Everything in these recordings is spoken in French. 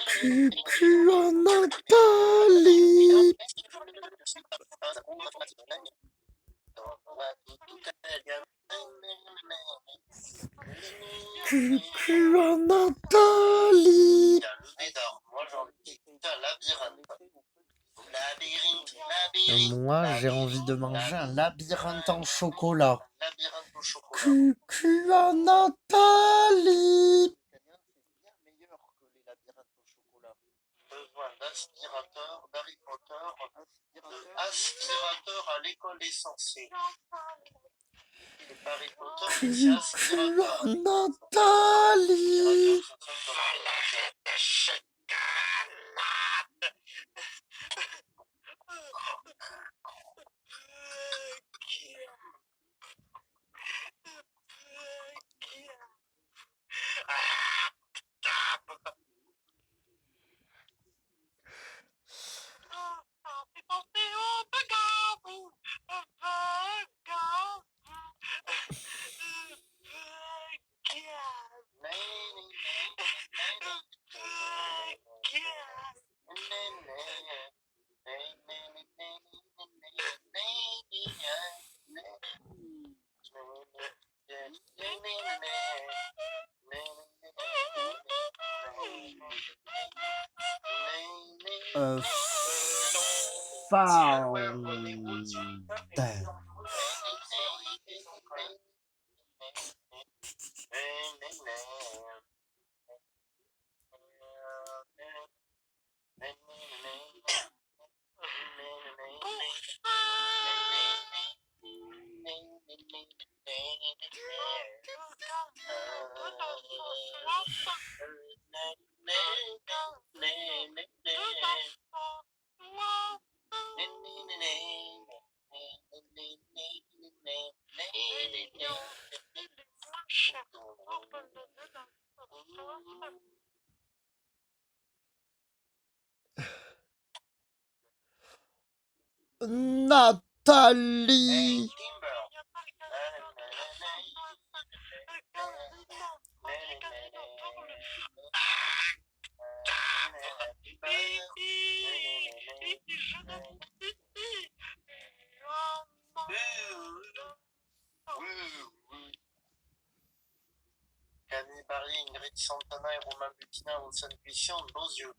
Cucu à Nathalie. Cucu à Nathalie. Moi, j'ai envie de manger un labyrinthe en chocolat. Cucu à Nathalie. Besoin d'aspirateur, d'Harry Potter, aspirateur à l'école des sorciers. C'est pas Harry Potter, mais c'est aspirateur. Nathalie. Found. Nathalie. Camille Barry, Ingrid Santana et Romain Butina au sein de Mission de beaux yeux.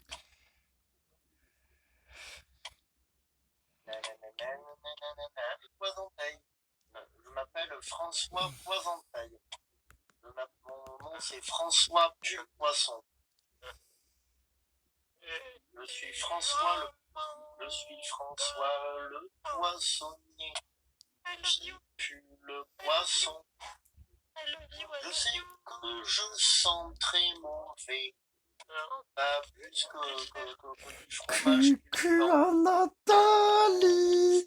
Poisontaille. Je m'appelle François Poisontaille. Mon nom c'est François Pur Poisson. Je suis François le poissonnier qui pue le poisson. Je sais que je sens très mauvais. Pas plus que du fromage. Cucu à Nathalie.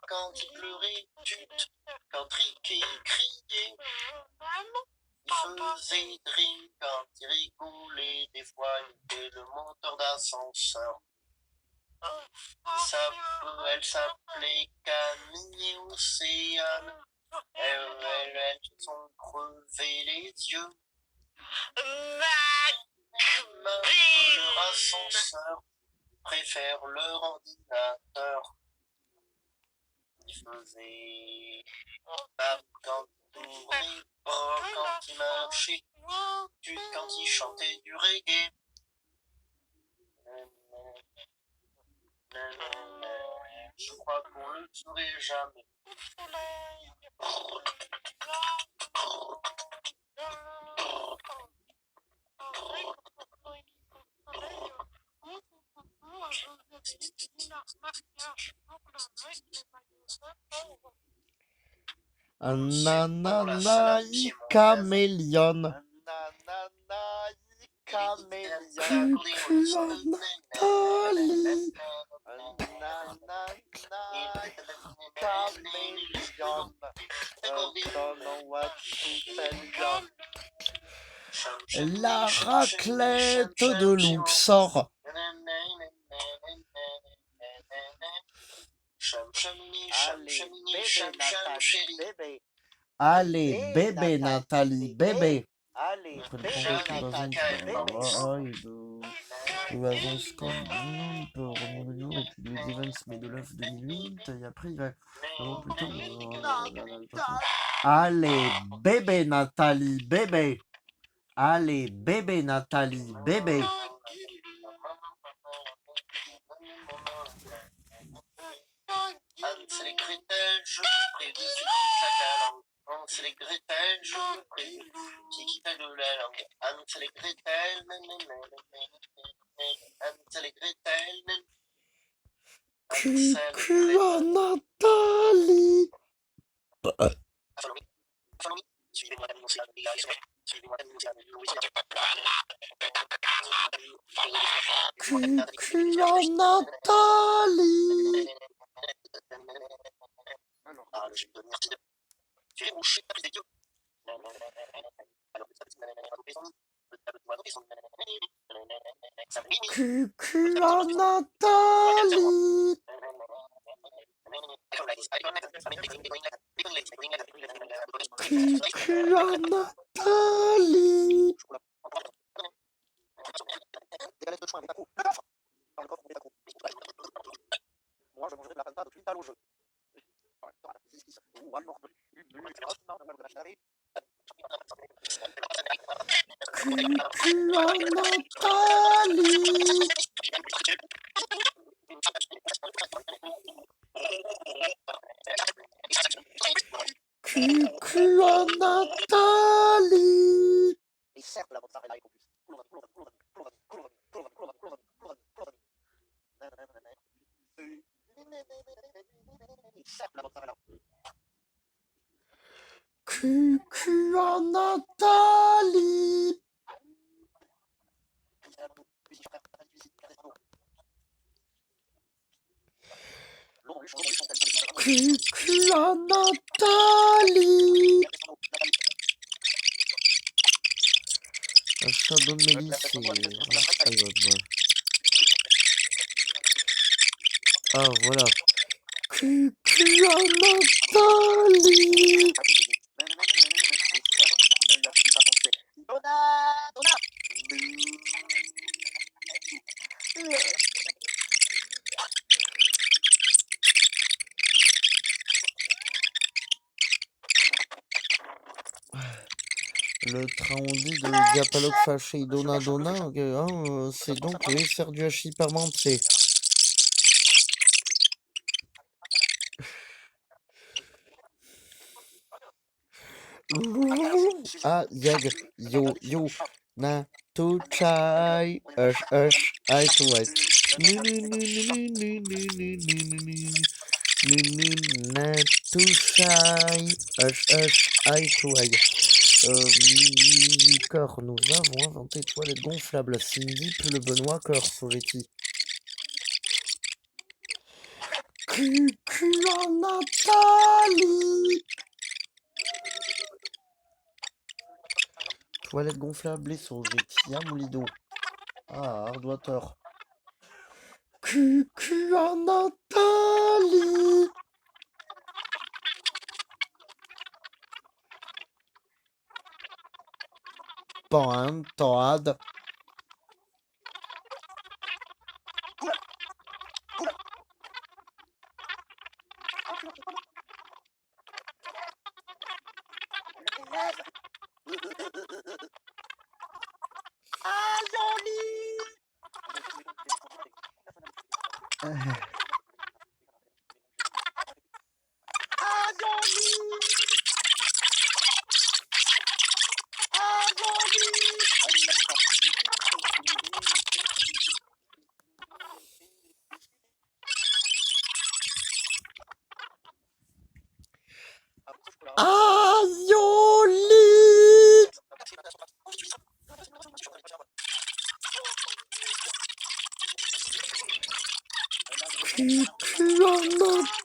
Quand il pleurait, quand Ricky criait, il faisait drink quand il rigolait, des fois il était le moteur d'ascenseur. Elle s'appelait Camille Océane. Elles se sont crevées les yeux. Leur ascenseur préfère leur ordinateur. Il faisait pas quand il tournait, pas quand il marchait, quand il chantait du reggae. Je crois qu'on le saurait jamais. Un ananaï caméléon. Cucu à Nathalie. La raclette de Luxor. cham, chéri. Allez, bébé, Nathalie, bébé. Allez, Après le bébé, combat qui Nathalie, il avance quand même, il peut remonter du jour, et puis Louis Evans met de l'œuf 2008, et après il va vraiment plutôt. Allez, bébé, Nathalie, bébé. Allez, bébé, Nathalie, bébé. Hansel et Gretel, je prie, c'est qui t'a de la langue. Hansel et Gretel, je prie, c'est qui t'a de la langue. Hansel et Gretel, Hansel et Gretel, Hansel et Gretel. Nathalie. Follow me. Suivez-moi la minute, suivez-moi la minute, Nathalie. Ah, le chef de merci de. Tu es rouge, pas plus des dieux. Alors, Nathalie. Nathalie. Moi, je mangerai de la pasta de quintal au jeu. Nathalie. Nathalie. Et certes, la mozzarella est plus. Certes, la mozzarella. Nathalie. Nathalie. Shadow Melly, c'est. Ah, voilà. Nathalie. Le train on dit de diapalogue fâché Donna Donna, c'est donc faire du hachis parmentier. Ah, yag, yo, yo, na, to chai, I to white. Na, to chai, I to white. Cœur, nous avons inventé toilette gonflable. Cindy, le Benoît, cœur, Sovetti. Nathalie. Toilette gonflable et Sovetti, Moulido. Ah, Ardoiteur. Nathalie. Toad. Aioli.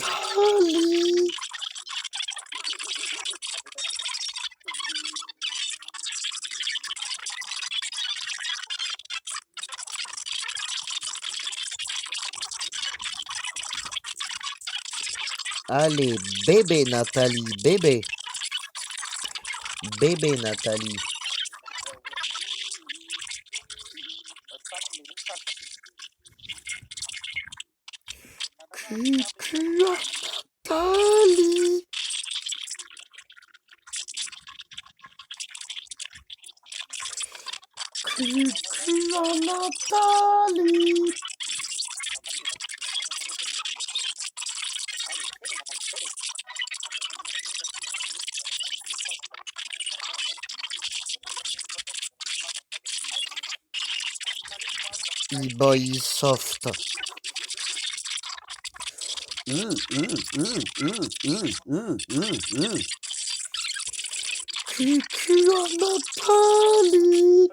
Nathalie. Allez, bébé Nathalie, bébé. Bébé Nathalie. Cucu Nathalie. Cucu Nathalie. E-boy soft. Cucu Nathalie. Cucu Nathalie.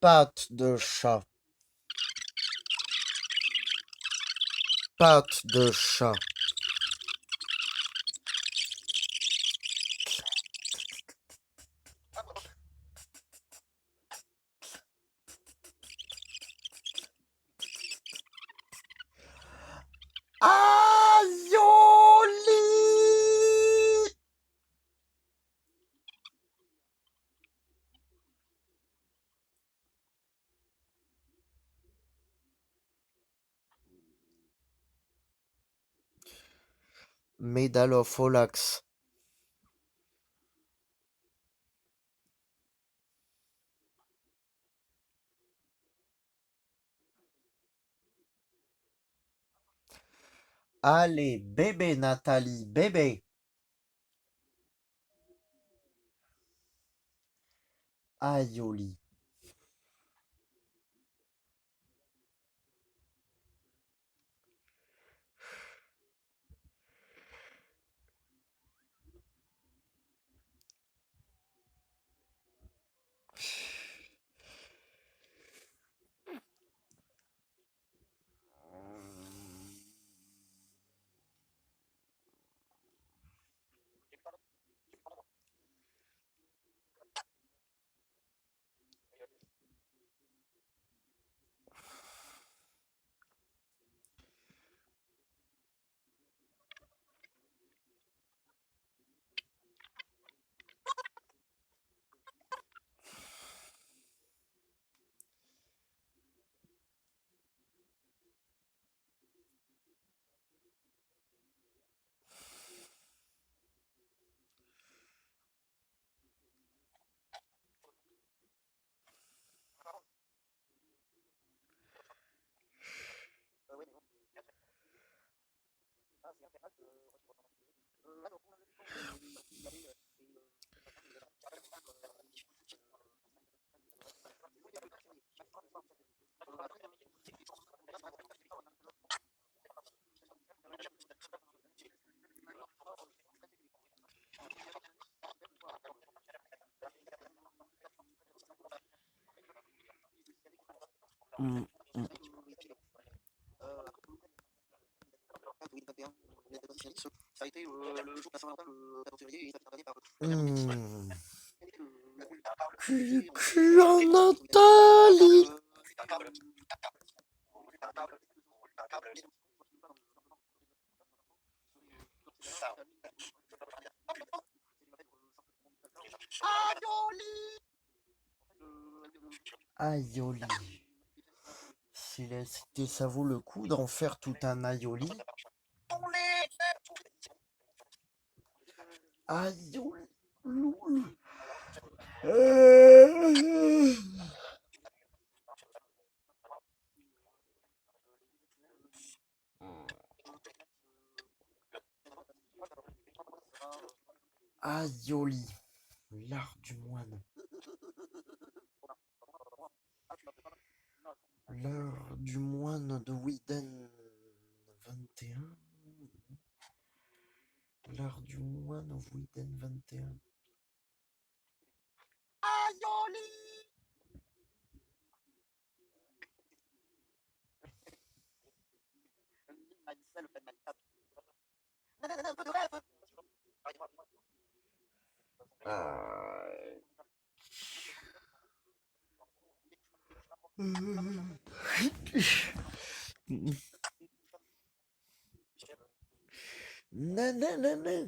Patte de chat. Patte de chat. Aioli. Medal of Olax. Allez, bébé Nathalie, bébé. Aioli. Mm, mm. Ça a été le jour de la Saint-Valentin, le 14 février, et ça a été par Mm. le Cucu Nathalie. Aioli. Céleste, ça vaut le coup d'en faire tout un aioli. Aioli. Aioli, l'art du moine. L'art du moine de Whedon 21. L'art du moine of Whedon 21. Aioli. Maïsel, fait Maïsel. Un peu de rêve. Nanana,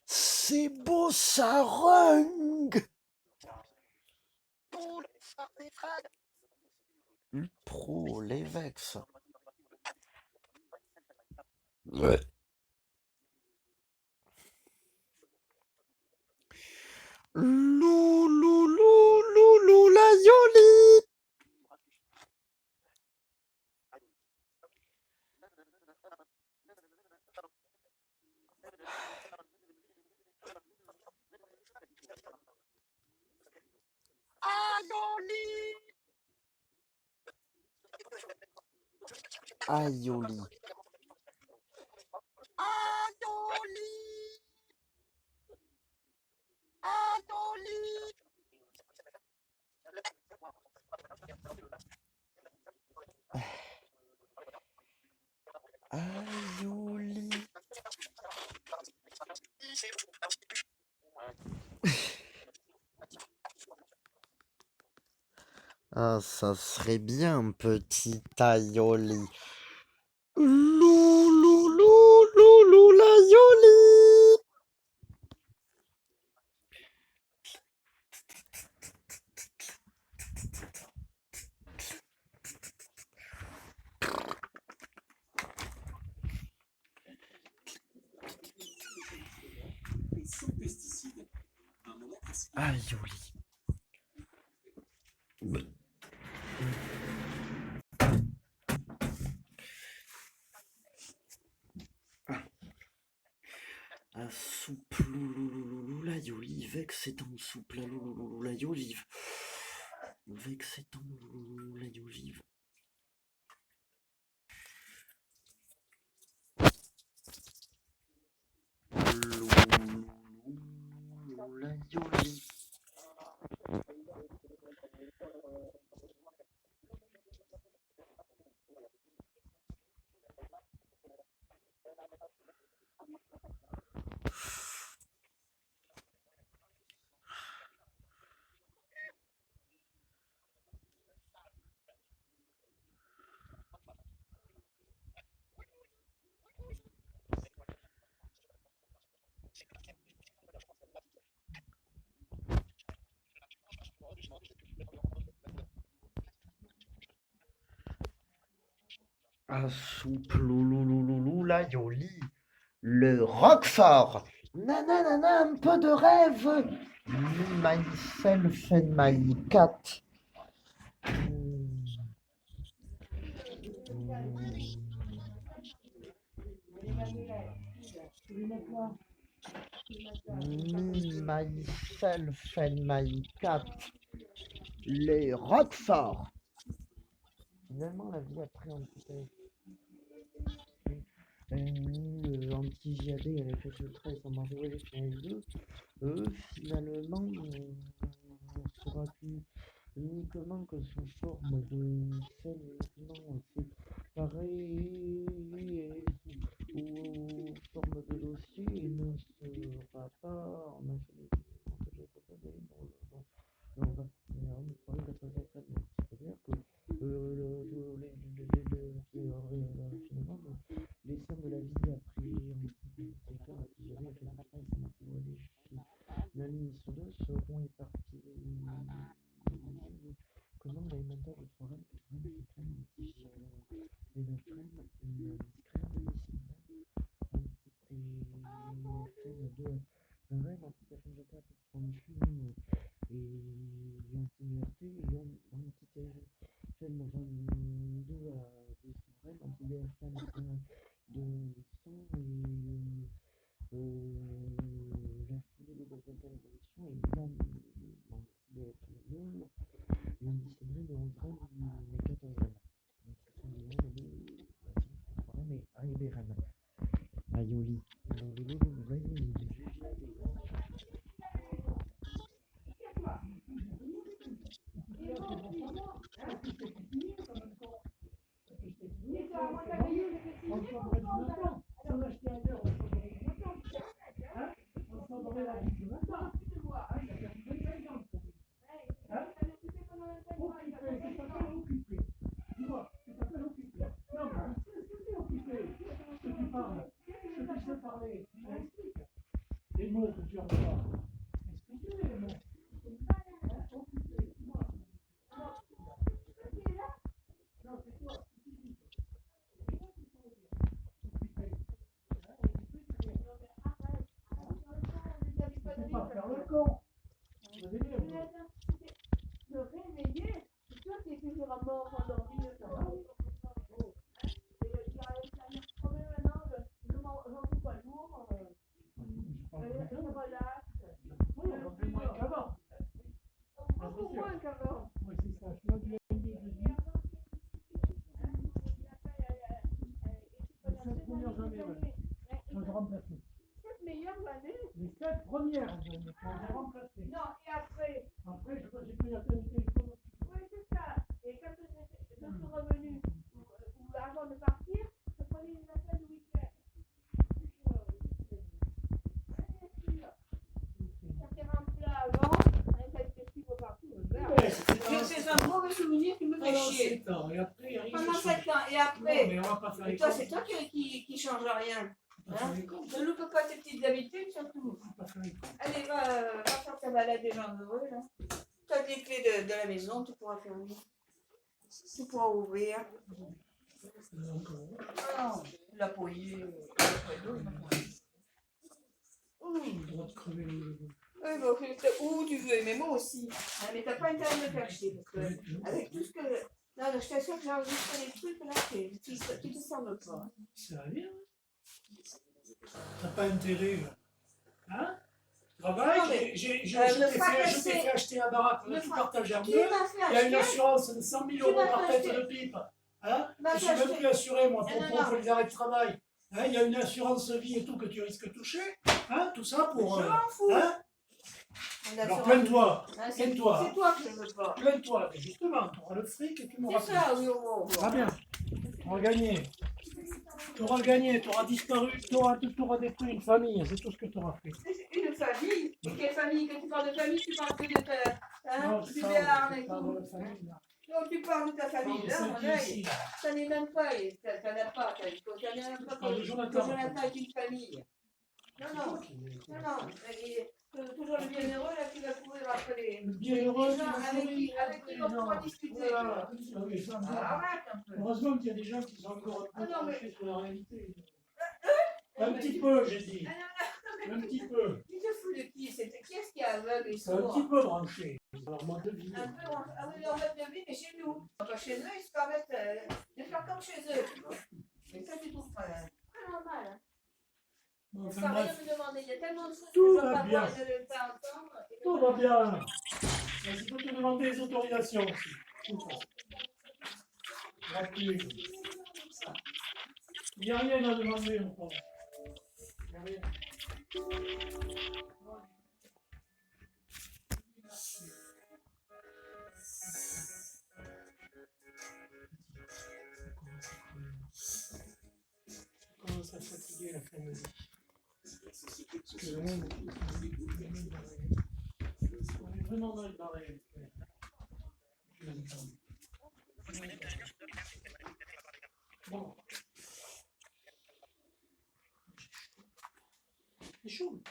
c'est beau ça rung. Poule, sort des frags. Pro, l'évêque ça. Ouais. Lou, lou, lou, lou, lou, la yoli. Aioli. Aioli. Aioli. Aioli. Aioli. Ah, ça serait bien, petit aioli. Lou, lou, lou, lou, lou, l'aioli. Aioli. La soupe loulouloulou, la yoli, vex est en soupe, la loulouloulou, la yolive. Vex est en loulouloulou, la yolive. Loulouloulou, la yolive. La soupe loulouloulou, la yoli. Le Roquefort. Nanana, un peu de rêve. Myself and my cat. Myself and my cat. Les Roquefort. Finalement, la vie après anti-JAD, elle a fait ce trait sans m'en jouer sur les deux. Finalement, on saura uniquement que sous forme de scène, uniquement séparée ou forme de dossier, il ne sera pas en c'est-à-dire que finalement, les scènes de la vie après la ligne sur deux seront éparpillées. Comment l'alimentaire de forum et le frame un rêve anti-café de table pour une fille et anti-liberté et anti-TFL 22 à 200 rêves anti-DFL 1 de 100 et la foulée des Ana. Vas-y, au lit. Vas-y. Les mots que tu emploies. Expliquez les mots. C'est pas faire le con. Vous allez dire, Le réveiller, c'est toi qui es toujours à mort endormi. J'en fais pas lourd. Je relaxe. oui, on fait moins qu'avant. Beaucoup moins qu'avant. Oui, c'est ça. Je suis là, les 7 premières années, ouais. Quand j'ai remplacé. 7 meilleures années. Les 7 premières années, quand j'ai remplacé. Non, et après. Après, j'ai pris la téléphone. Oui, c'est ça. Et quand je suis revenue, ou avant de partir, je prenais les appels le week-end. Quand t'es rentré là avant, ça te suit partout. C'est un mauvais souvenir qui me fait Pendant chier. 7 ans, et après, il arrive. Pendant 7 ans, et Non, après, mais on va pas faire les toi, comptes. c'est toi qui change rien. On va pas faire les comptes. Ne loupe pas tes petites habitudes, surtout. On va pas faire les comptes. Allez, va faire ta balade des gens heureux, là. Tu as les clés de la maison, tu pourras fermer. Tu pourras ouvrir. Ah non, la poignée, On a le droit de crever le. oui, bon, où tu veux, mais moi aussi. Ah, mais t'as pas intérêt de me faire chier, parce que avec tout ce que. Non, je t'assure que j'ai enregistré des trucs là, tu te sembles pas. Ça va bien. T'as pas intérêt, là. Hein? Travail, Non, mais, je t'ai fracasser- fait acheter la baraque, on a Le tout fra- partagé en Qui deux. m'a fait Il y a une acheter? assurance de 100 000 Qui euros m'a par fait tête acheter? de pipe. Hein? M'a Je fait suis même acheter? plus assuré, moi, Non, pour non. les arrêts de travail. Hein? Il y a une assurance vie et tout que tu risques de toucher. Hein? Tout ça pour. Je m'en fous. Hein? On a Alors sur- plains-toi. Ah, c'est Plains-toi. c'est toi que je veux pas. Plains-toi. Mais justement, tu auras le fric et tu m'auras C'est ça, oui, oh, Ça va bien. Tu auras gagné. Tu auras gagné, tu auras disparu, tu auras détruit une famille, c'est tout ce que tu auras fait. Une famille. Et quelle famille? Quand tu parles de famille, tu parles que de ta. Hein, Non, du ça, Béarn et pas tout. de la famille, là. Non, tu parles de ta famille, Non, là, celle mon qui est ici, œil. là. Ça n'est même pas, t'en as pas, t'en as même pas parle de que Jonathan. Jonathan est une famille. Non, non, non, et toujours le bienheureux, là, qui va courir après les. Le bienheureux, Les gens avec qui on pourra discuter. Voilà. Ah oui, ça, Ah, arrête un peu. heureusement qu'il y a des gens qui sont encore Ah non, mais- branchés sur la réalité. Un petit peu, j'ai dit. Ah, non, Un petit peu. tu te fous de qui? Qui est-ce qui est aveugle et C'est un sourd? petit peu branché. Alors, mode de vie. Un peu, ah oui, leur mode de vie, mais chez nous. Enfin, chez eux, ils se permettent de faire comme chez eux. Tu vois. Mais ça, tu trouves pas normal. Hein. Bon, Ça enfin, n'a rien bref, à me demander. Il y a tellement de choses Tout que je ne va peux pas bien. voir et de ne pas entendre. et que- tout va bien. Mais il faut te demander les autorisations aussi. Tout ça. Gratuit. Il n'y a rien à demander encore. Il n'y a rien. Je commence à fatiguer la fin de vie. Parce que le monde, on est vraiment mal barré. Bon. C'est chaud.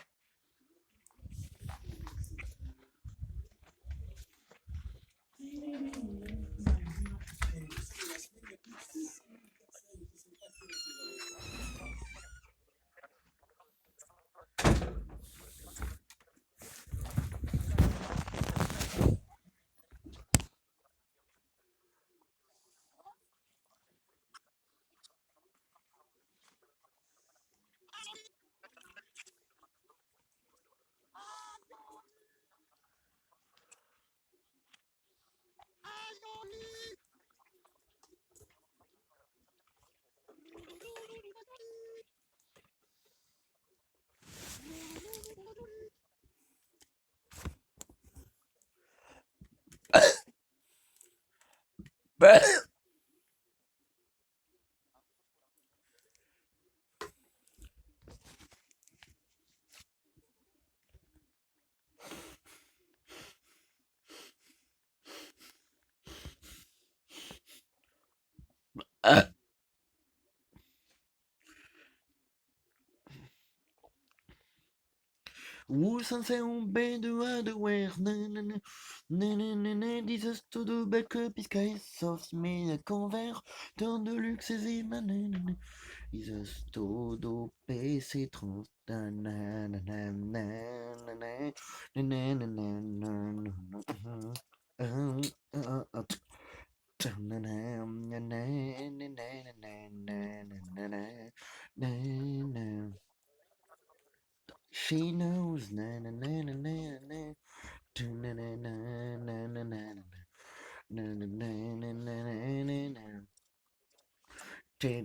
Où sincère B de hardware, nanana, nanana, dieses todo backup, Piscae, sauf mais convert, tant de luxe et nanana, dieses todo PC trans, nanana, nanana, nanana, She knows, na na na na na na, na na na na na na na, na na na na na na na. She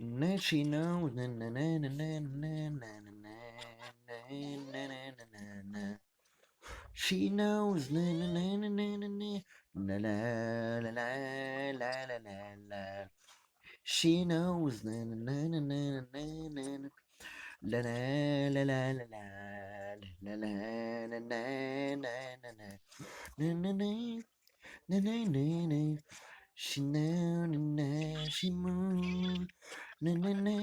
knows, na na na na na na na na na na na na. She knows, na na na na na na na, la la la la la la la la. She knows, na na na na na na na na. La la la la la la la la la la la la la na na na na na na na she na na na she moves na na na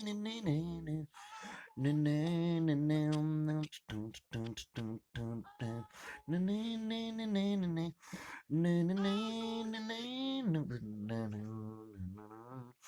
na na na na na na na na dun dun dun dun dun na na na na na na na na na na na na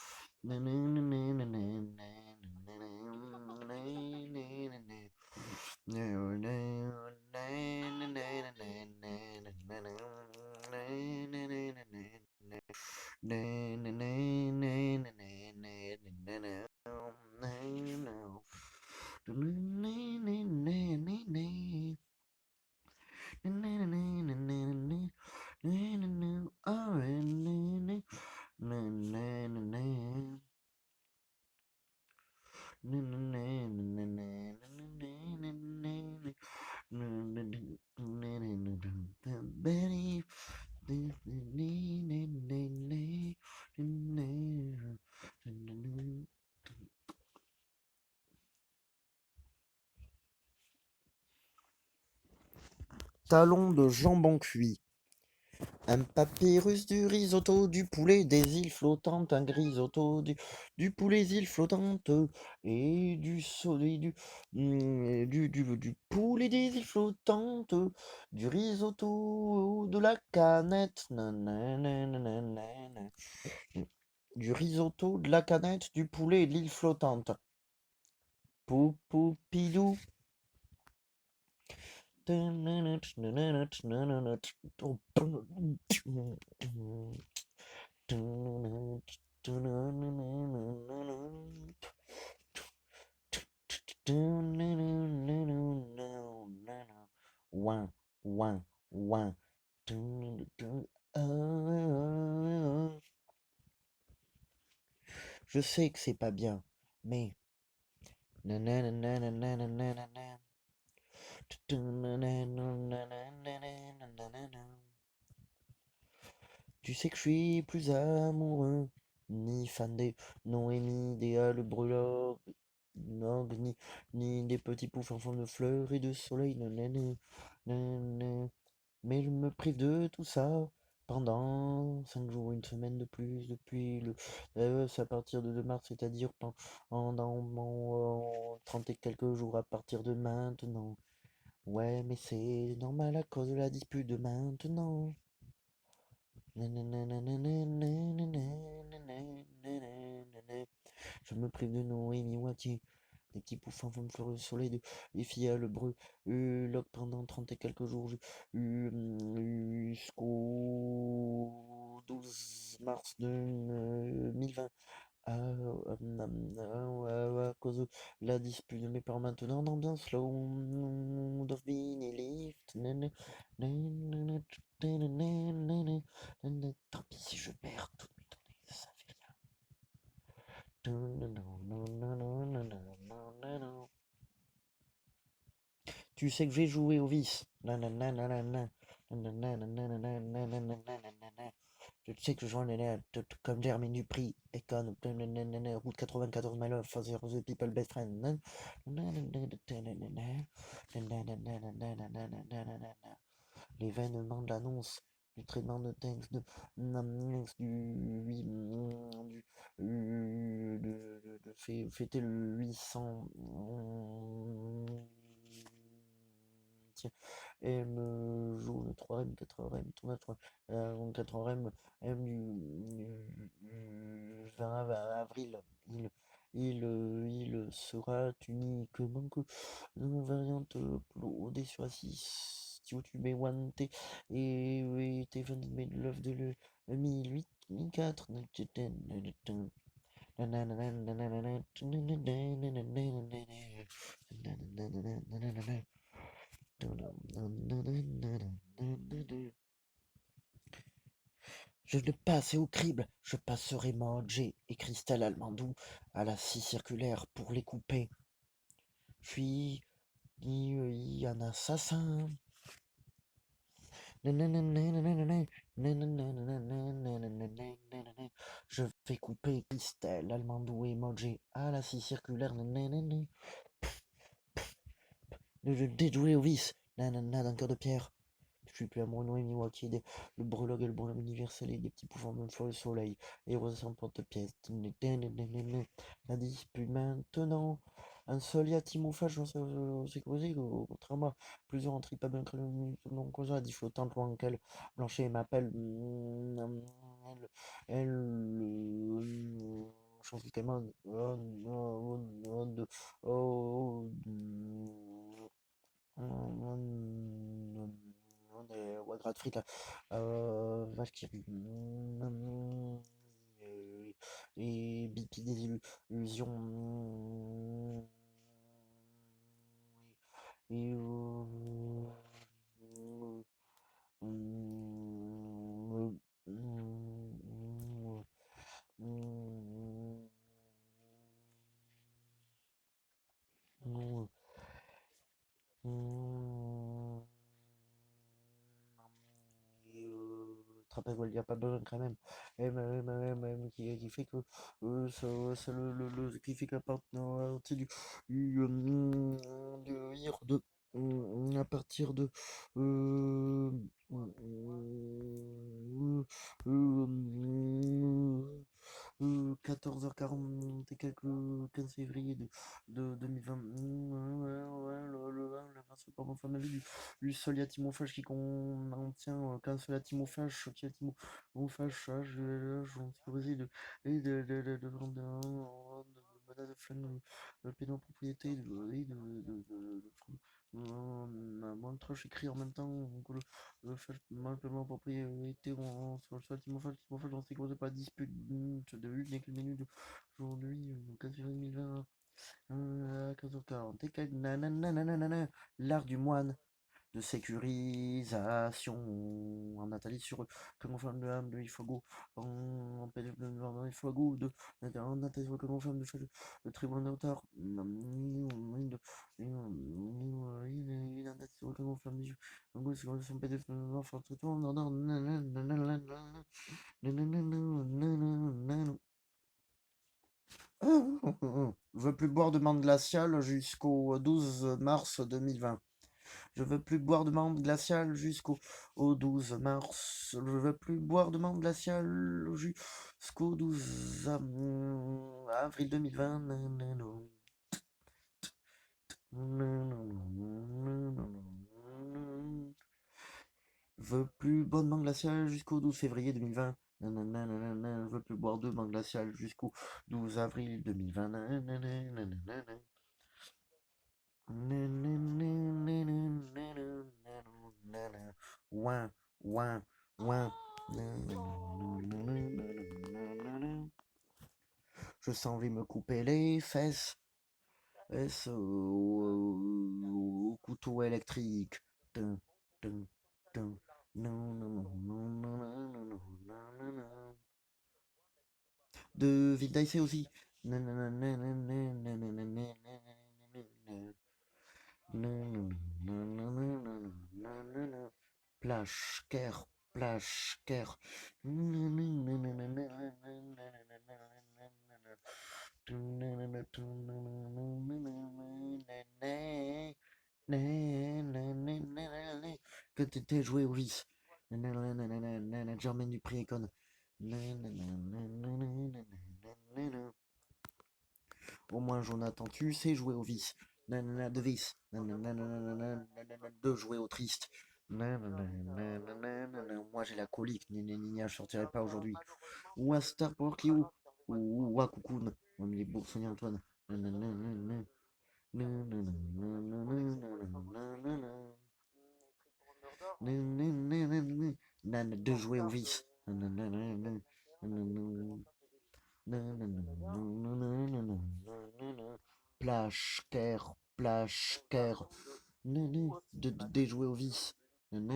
na na Talon de jambon cuit. Un papyrus, du risotto, du poulet, des îles flottantes, un grisotto, du poulet, îles flottantes, et du poulet, des îles flottantes, du risotto, de la canette, nanana, du risotto, de la canette, du poulet, de l'île flottante. Poupidou. Ouin, ouin, ouin. Je sais que c'est pas bien, mais tu sais que je suis plus amoureux, ni fan des Noémie, des halles brûlantes, ni des petits poufs en forme de fleurs et de soleil, mais je me prive de tout ça pendant 5 jours, une semaine de plus, depuis c'est à partir de 2 mars, c'est-à-dire pendant mon 30 et quelques jours à partir de maintenant. Ouais, mais c'est normal à cause de la dispute de maintenant. Je me prive de Noémie Wattier, des petits pouffins font fleur au soleil, des filles à le breu, loc pendant 30 et quelques jours, jusqu'au 12 mars 2020. À cause de la dispute de mes parents maintenant, d'ambiance slow, Dolphin et Lift, tant pis si je perds toutes mes données, ça fait rien. Tu sais que j'ai joué au vice. Je sais que j'en ai comme Jermaine Dupri, Econ, route 94, my love, for the people best friend. L'événement de l'annonce du traitement de texte de 8 de fêter le 800 tiens. M jaune 3M, 4M, tournage 3, 4M, M du 20 avril. Il sera uniquement que une variante uploadée sur A6 YouTube et One T et T20 mais l'œuvre de le 1008, 1004. Je ne passe au crible, je passerai Manger et Cristal Almandou à la scie circulaire pour les couper. Je suis un assassin. Je vais couper Cristal Almandou et Manger à la scie circulaire. Je déjouer au vice d'un cœur de pierre. Je suis plus amoureux de Milwaukee, le brelogue et le bonhomme universel et des petits pouvoirs même sur le soleil. Et rose en porte-pièce. La dispute maintenant. Un seul yatimophage, on s'est causé, contrairement à plusieurs entrées pas bien que non causa, dit flottante loin qu'elle. Blanchet m'appelle. Chanson Cameron. Ouais, gras de frites là. Vache qui rit. Et Bipi des illusions. Et Trapèze, il n'y a pas besoin quand même. Qui fait que c'est qui fait que la partie de hier de à partir de euh, euh, 14h40 et quelques 15 février de 2020. Le 20 septembre, enfin, on a vu du seul yatimophage qui contient qu'un seul yatimophage, qui yatimophage, j'en suis de menace de flingue, pédopropriété, montrage écrit en même temps que le fait simplement propriété sur le sol yatimophage, j'en sais pas dispute de une avec le menu d'aujourd'hui, 15 février 2020. 15h40, l'art du moine de sécurisation en Nathalie sur comment faire de l'âme de Ifogo en PDF de Ifogo de Nathalie sur comment faire de faire le tribunal d'auteur comment faire de son PDF de l'enfant je veux plus boire de menthe glaciale jusqu'au 12 mars 2020. Je veux plus boire de menthe glaciale jusqu'au 12 mars. Je veux plus boire de menthe glaciale jusqu'au 12 avril 2020. Je veux plus boire de menthe glaciale jusqu'au 12 février 2020. Je veux plus boire de menthe glaciale jusqu'au 12 avril 2020. Ouin, ouin, ouin. Je sens envie de me couper les fesses au couteau électrique. Dun, dun, dun. De Ville d'Aïssé aussi. Plage, Caire, plage, Caire. Que t'étais joué au vice. Germaine Dupri et Con. Au moins, Jonathan, tu sais jouer au vice. nanana, de vis, nanana, nanana, nanana, de jouer au triste. Nanana, nanana, moi j'ai la colique, je sortirai pas aujourd'hui. Ou à Star Porky ou à Coucoune, comme les Boursonniers Antoine. Nanana, nanana, nanana, nanana, nanana, nanana, de jouer au vice. Nanana, nanana, nanana, Plashker, Plashker, de déjouer au vice. Steak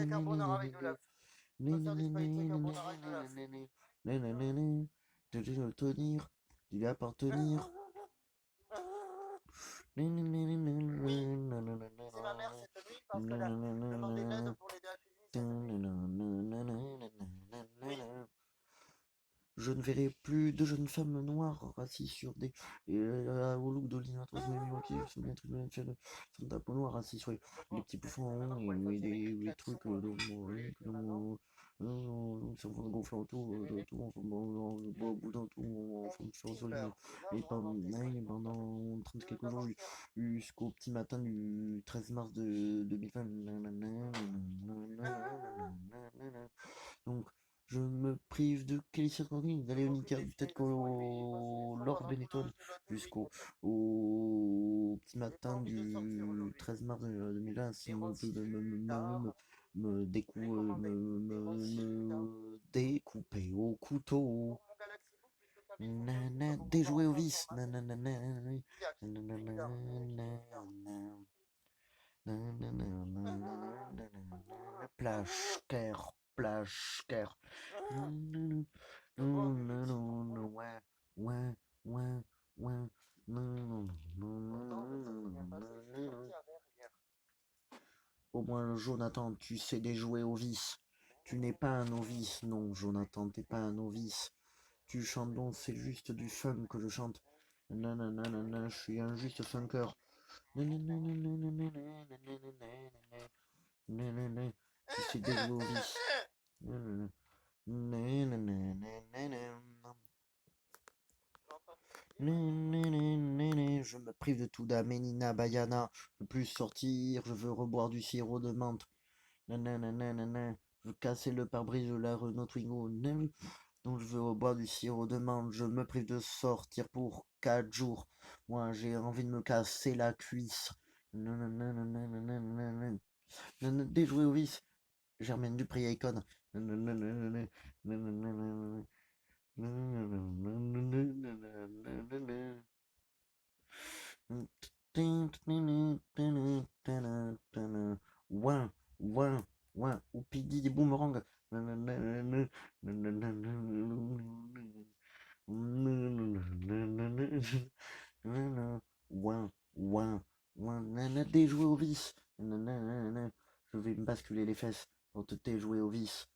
carbonara avec de l'œuf. On va faire des spaghettis carbonara avec de l'œuf. De tenir, d'y appartenir. Oui, c'est ma mère cette nuit parce qu'elle a demandé de l'aide pour l'aider à cuisiner cette nuit. Oui. Je ne verrai plus de jeunes femmes noires assises sur des. Au look d'Olinatos, sur des trucs de Santa peau noire assis sur les petits bouffons et des trucs ça va gonfler autour, au bout d'un tour, on fait sur le sol. Et pendant 30 quelques jours, jusqu'au petit matin du 13 mars de 2020. Donc, je me prive de Kelly Sarkozy, d'aller au Nika, peut-être qu'au Lord Benetton, au petit matin du 13 mars 2020, si on peut me découper au couteau. Nana, déjouer au vice. Nanana, Plashker, Plashker. Ouais, ouais, ouais, ouais. Au moins, Jonathan, tu sais déjouer au vice. Tu n'es pas un novice, non, Jonathan, t'es pas un novice. Tu chantes donc, c'est juste du fun que je chante. Nanana, je suis un juste funker. Tu sais déjouer au vice. Je me prive de tout d'Amenina Bayana. Je veux plus sortir, je veux reboire du sirop de menthe. Nanana, je veux casser le pare-brise de la Renault Twingo. Donc je veux reboire du sirop de menthe. Je me prive de sortir pour 4 jours. Moi j'ai envie de me casser la cuisse. Déjouer au vice. Germaine Dupré icône. Ouin, ouin, ouin, ou pidi des boomerangs. Ouin, ouin, ouin, déjouer au vice. Je vais me basculer les fesses pour te déjouer au vice.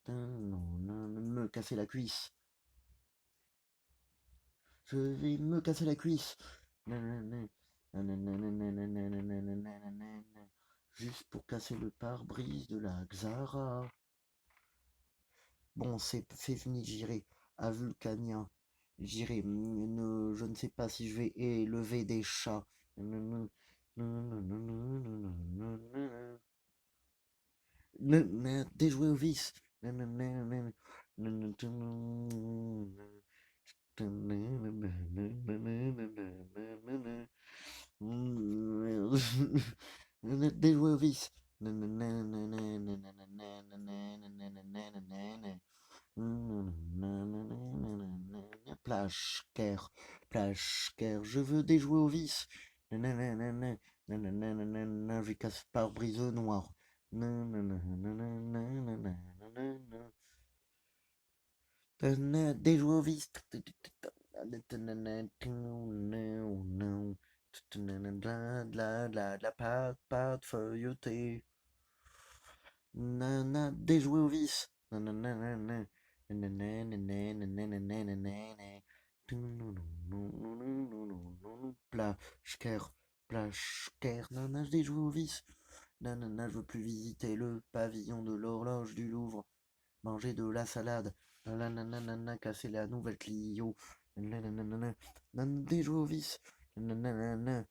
Me casser la cuisse. Je vais me casser la cuisse. Juste pour casser le pare-brise de la Xara. Bon, c'est fait fini, j'irai à Vulcania. J'irai. Je ne sais pas si je vais élever des chats. Déjouer au vice. Déjouer au vice. Plashker, Plashker, je veux déjouer au vice. Je casse par brise noire. Déjouer au vice. La pâte feuilletée. Nana, déjouer au vice. Plashker, Plashker, nana, déjouer au vice. Nanana, je veux plus visiter le pavillon de l'horloge du Louvre. Manger de la salade. Nanana, casser la nouvelle Clio. Nanana, déjouer au vice. Nanana,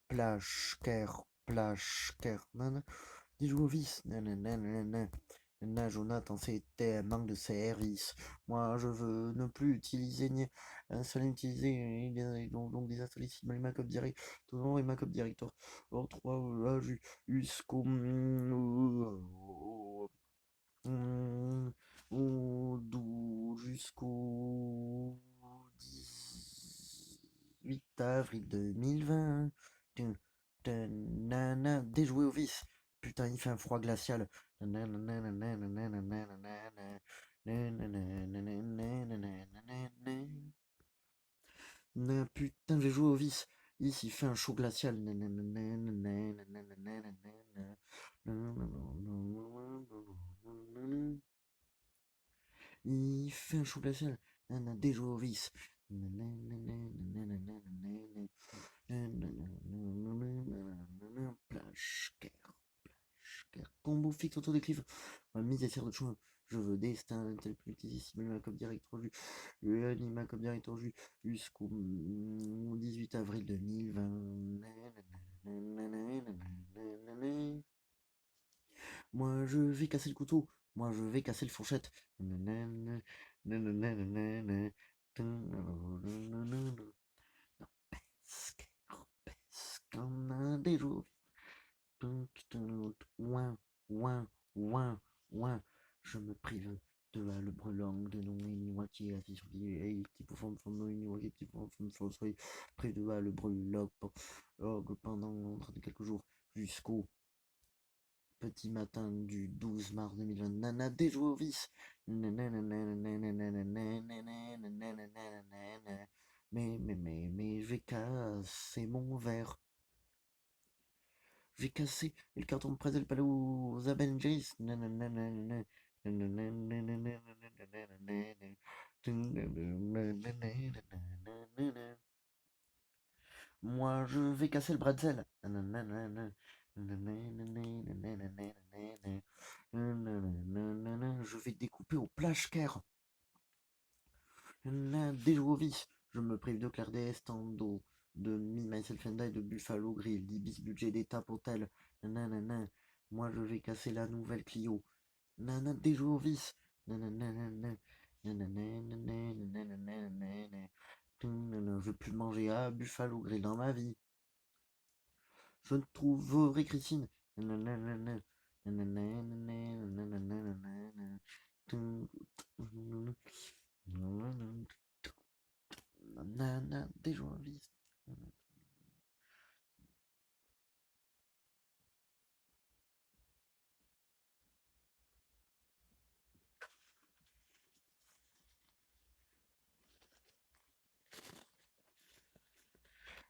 plage, care, déjouer au vice. Nana, Jonathan, c'était un manque de service. Moi, je veux ne plus utiliser ni un seul utiliser donc des installations ma cop direct, toujours et ma cop director. Or 3 là jusqu'au jusqu'au 18 avril 2020. Nana, déjoué au vice. Putain, il fait un froid glacial. Putain, j'ai joué au vice. Ici, il fait un chaud glacial. Il fait un chaud glacial. Déjoué au vice. Plage, combo fixe autour des cliffs. Ma mise à serre de choix. Je veux destin, tel plus ici, ma cop directeur vue. Ma cop directeur vue jusqu'au 18 avril 2020. Moi je vais casser le couteau. Moi je vais casser le fourchette. On a des jours. Ouin, ouin, ouin, ouin. Je me prive de le brelang de non une moitié assis sur les petits poufons de non une moitié petit poufons de soleil prive de le brelang pendant quelques jours jusqu'au petit matin du 12 mars 2020. Nana déjoué au vice. Mais je vais casser mon verre. J'ai cassé le carton de presse del palais aux Avengers. Moi, je vais casser le bretzel. Je vais découper au plage-care. Déjouer au vice. Je me prive de Claire d'Estando, de Me, Myself and I, de Buffalo Grill, d'Ibis Budget, d'Étape Hôtel. Nanana. Moi, je vais casser la nouvelle Clio. Nana, déjouer au vice. Nanana. Je veux plus manger à Buffalo Grill dans ma vie. Je ne trouverai Christine. Nana, des journalistes.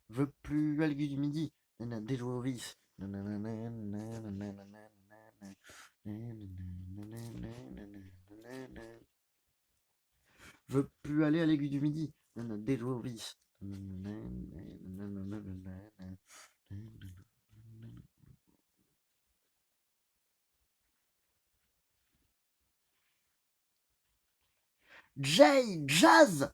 Veux plus algues du midi. Nana, des journalistes. Veux plus aller à l'aiguille du midi. Des journalistes. Jay, jazz.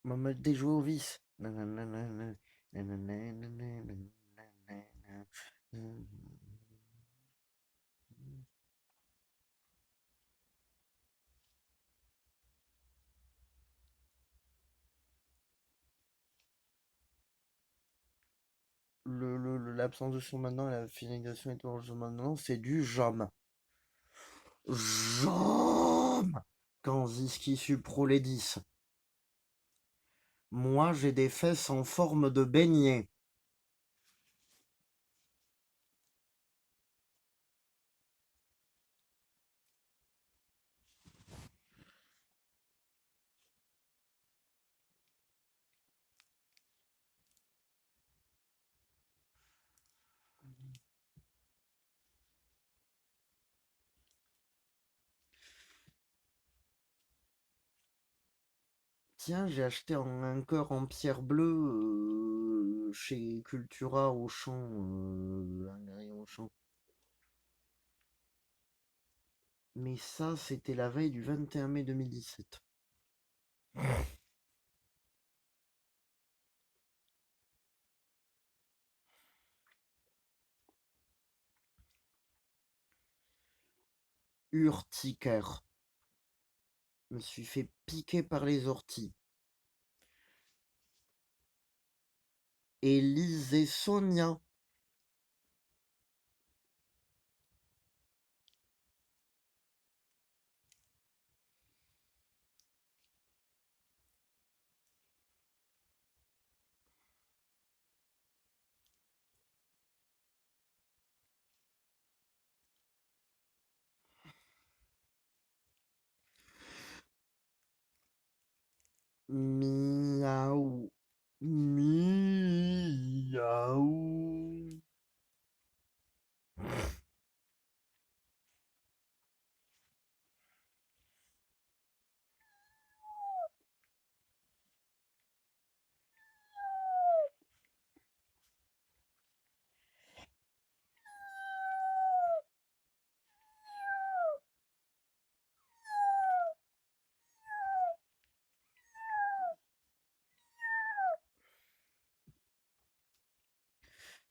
Maman déjouer au vice. L'absence de son maintenant et la finalisation et de son maintenant, c'est du JOM. JOM. Quand Ziski Supro les 10. Moi, j'ai des fesses en forme de beignet. Tiens, j'ai acheté un cœur en pierre bleue chez Cultura Auchan, un grille Auchan. Mais ça, c'était la veille du 21 mai 2017. Urticaire. Je me suis fait piquer par les orties. Élise et Sonia. Miaou. Miaou.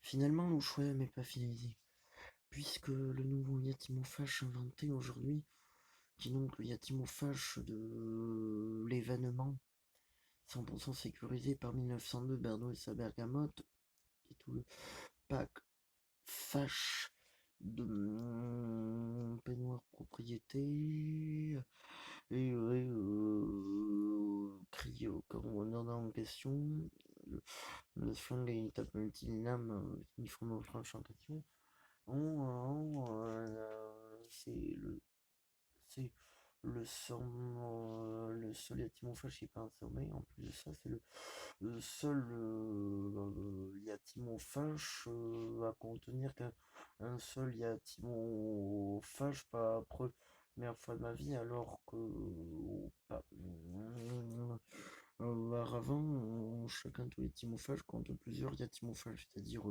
Finalement, le choix n'est pas finalisé, puisque le nouveau Yatimophage inventé aujourd'hui, qui est donc le Yatimophage de l'événement 100% sécurisé par 1902 Berno et sa bergamote, qui est tout le pack fâche de peignoir propriété et crie au commandant en question. Le flingue et une tape multiliname uniforme en enchantation. C'est le sang, le seul Yatimophage qui n'est pas un sommeil. En plus de ça, c'est le seul Yatimophage à contenir qu'un seul Yatimophage, pas la première fois de ma vie, alors que auparavant, chacun de Yatimophage compte plusieurs Yatimophages, c'est-à-dire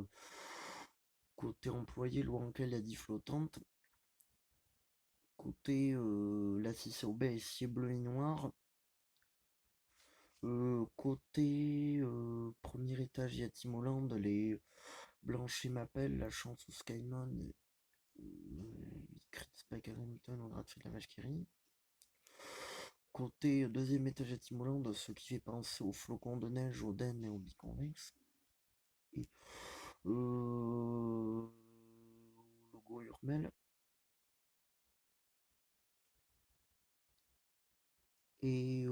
côté employé, loi en quelle a dit flottante. Côté la Cicéobée et bleu et noir. Côté premier étage Yatimoland, les Blanchet m'appelle, la chance au Skymon, Spike Harrington au grade de la vache qui rit. Côté deuxième étage Yatimoland, ce qui fait penser aux flocons de neige, au Den et au biconvex. Et logo Hurmel. Et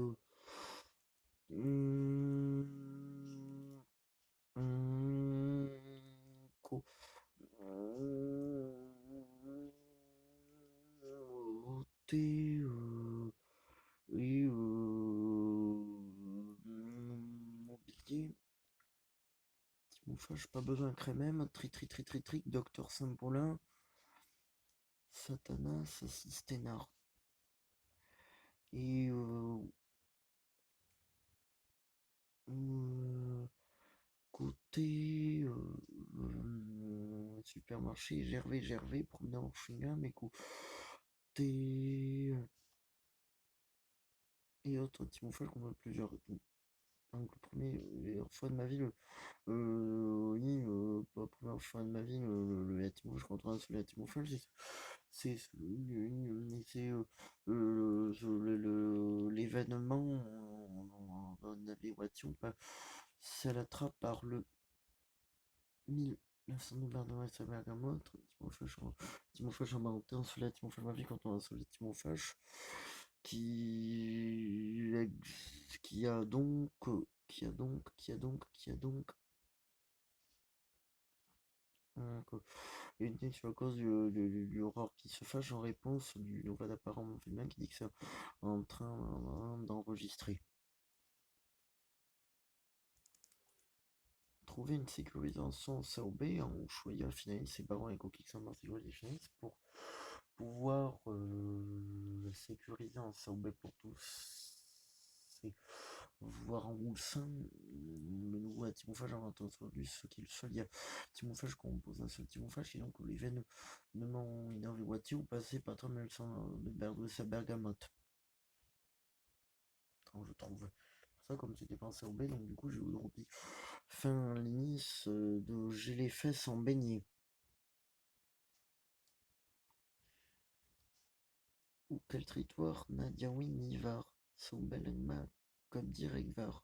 côté et mobilier. Timophage, pas besoin de même. Tric, Docteur Saint-Paulin. Satanas, Systénar. Et côté supermarché, Gervais, promenant chewing-gum et côté et autres Timophage qu'on voit plusieurs. Donc le premier fois de ma vie, oui, pas la première fois de ma vie, le Yatimophage contre un seul Yatimophage, c'est l'événement en aviation, c'est à la trappe par le 1900 gouvernement et sa bergamote, Timophage inventé un seul Yatimophage de ma vie quand on a un seul Yatimophage. qui, qui a donc, une nuit sur la cause du Aurore qui se fâche en réponse du nouvel apparent féminin qui dit que c'est en train d'enregistrer. Trouver une sécurisation COB en choisir le finaliste, ses parents et coquilles qui sont dans sécuriser les finalistes pour pouvoir sécuriser un COB pour tous. C'est voir en bout le sein le nouveau timophage en introduit ce qui est le seul. Il y a timophage compose un seul timophage et donc l'événement innervé ou passé par de sa bergamote. Quand je trouve ça comme c'était pensé au B, donc du coup j'ai aujourd'hui fin l'inice de j'ai les fesses en beignet. Ou quel territoire Nadia Winivar, son Belenma, comme direct var.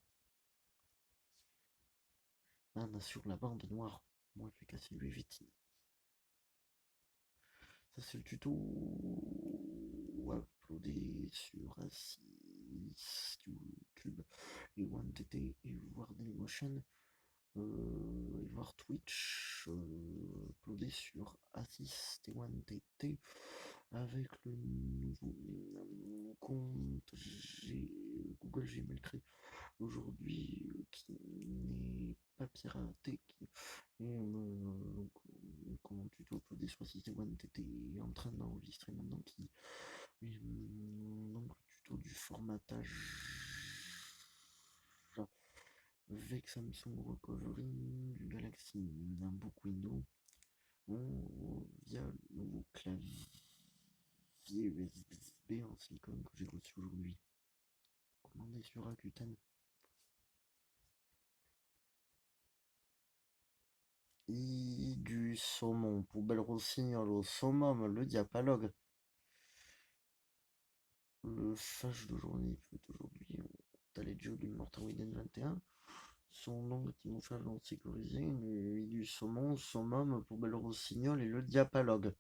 Nana sur la bande noire, moi je vais casser lui vite. Ça c'est le tuto uploadé sur Assis YouTube et OneTT et voir Dailymotion et voir Twitch uploadé sur Assis T1TT avec le nouveau compte Google Gmail créé aujourd'hui qui n'est pas piraté comment tuto uploadé sur System One TT est en train d'enregistrer maintenant qui donc le tuto du formatage avec Samsung Recovery du Galaxy Book Window via le nouveau clavier USB en silicone que j'ai reçu aujourd'hui commandé sur Rakuten. Du saumon, poubelle rossignol au saumon, le diapalogue. Le fâche d'aujourd'hui, d'aujourd'hui, Taleggio du Mortal Widen 21. Son nom de timophage non sécurisé, du saumon, saumon, poubelle rossignol et le diapalogue.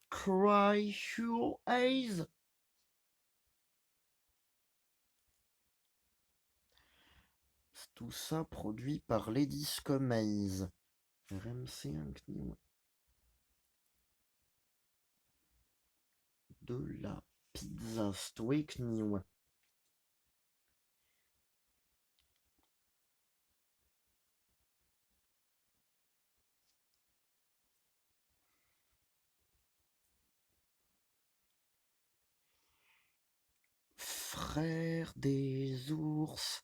Cry your eyes. Tout ça produit par Lady Scummaze. RMC Inclin. De la pizza stoic new. Frère des ours.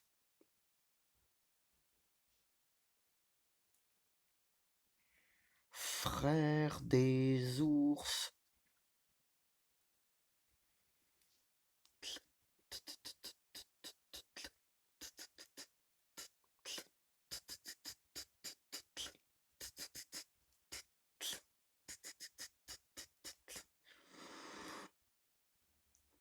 Frère des ours.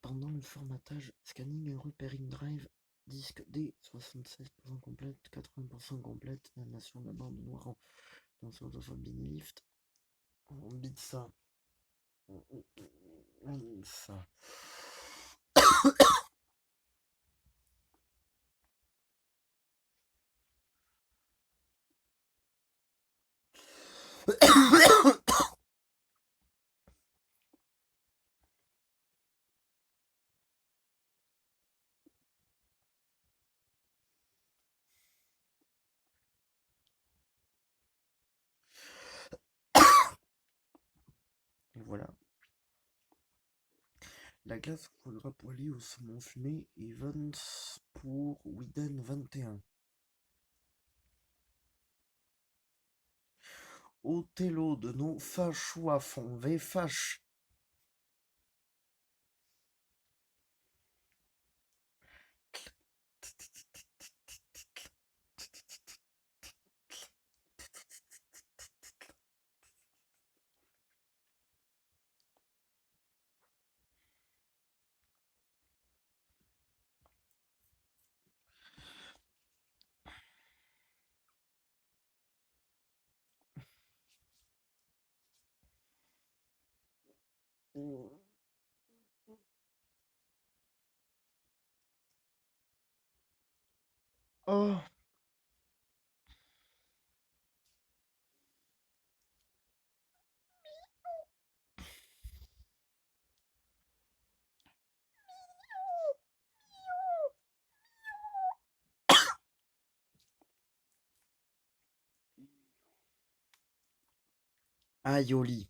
Pendant le formatage, scanning et repairing drive, disque D, 76% complète, 80% complète, la nation de la bande noire dans son lift. On bite ça. On bite ça. Et voilà. La glace faudra poêler au saumon fumé Evans pour Widen 21. Othello de nos fâches à fond V fâche. Oh. Aïe au lit.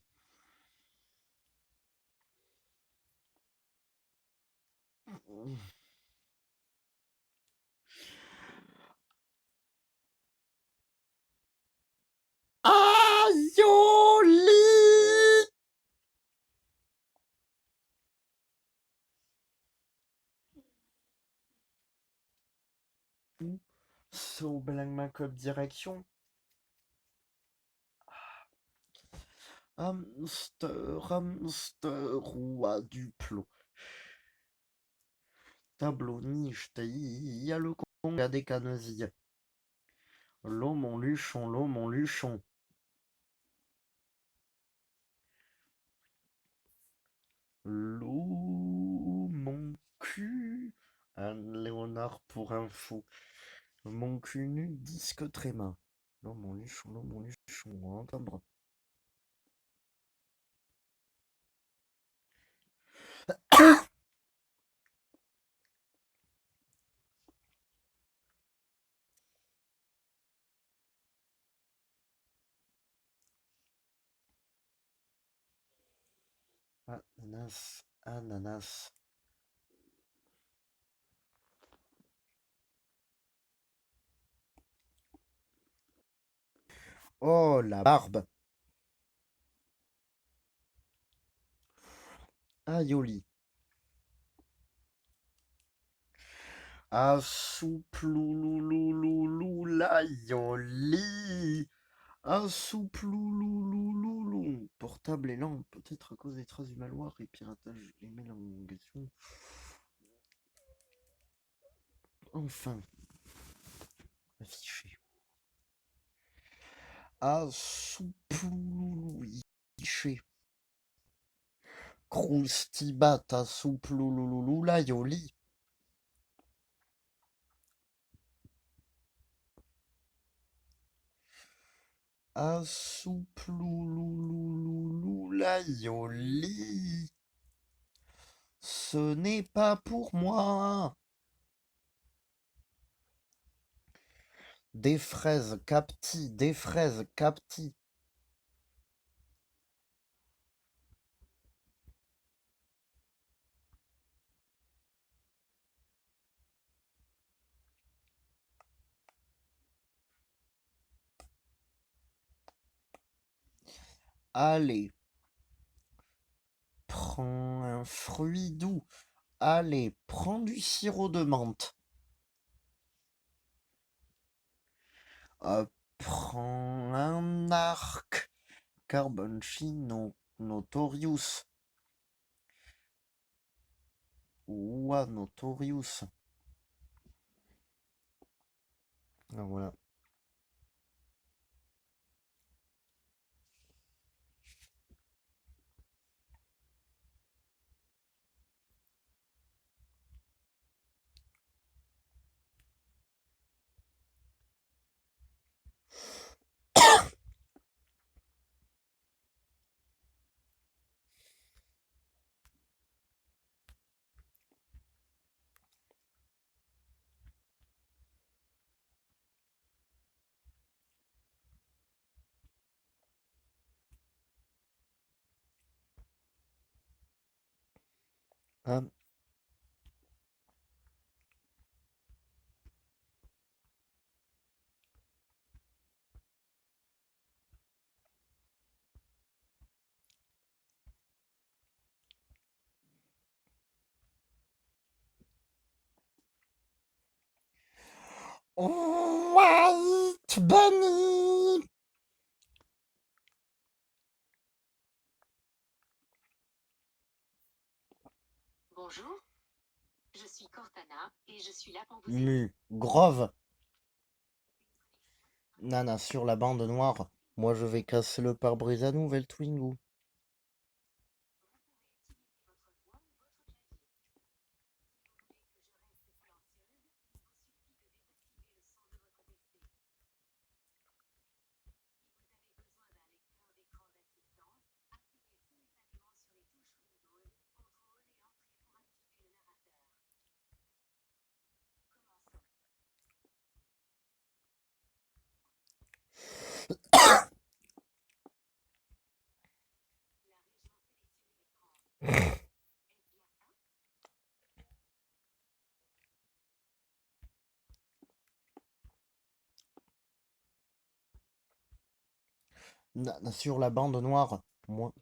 Aïe au lit. So ma cop direction. Hamster, roi du plot. Tableau niche, il y a le con, il y a des canesilles. L'eau mon luchon, l'eau mon luchon. L'eau mon cul. Anne Léonard pour info. Mon cul nu, disque tréma. L'eau mon luchon, un timbre. Ananas, ananas. Oh, la barbe. Aïoli. Assouplou l'aïoli. Assouplou. Portable et lampe, peut-être à cause des traces du malware et piratage et mélangation. Enfin. Affiché. Assouplou. Croustibat, assouplou l'aïoli. Assouplou l'aïoli. Ce n'est pas pour moi. Des fraises capti, des fraises capti. Allez, prends un fruit doux. Allez, prends du sirop de menthe. Prends un arc. Carbonchino Notorious. Ouah, Notorious. Ah, voilà. Ah, White Bunny. Bonjour, je suis Cortana et je suis là pour vous aider. Grove. Nana sur la bande noire. Moi je vais casser le pare-brise à nouvelle Twingo. Sur la bande noire, moi.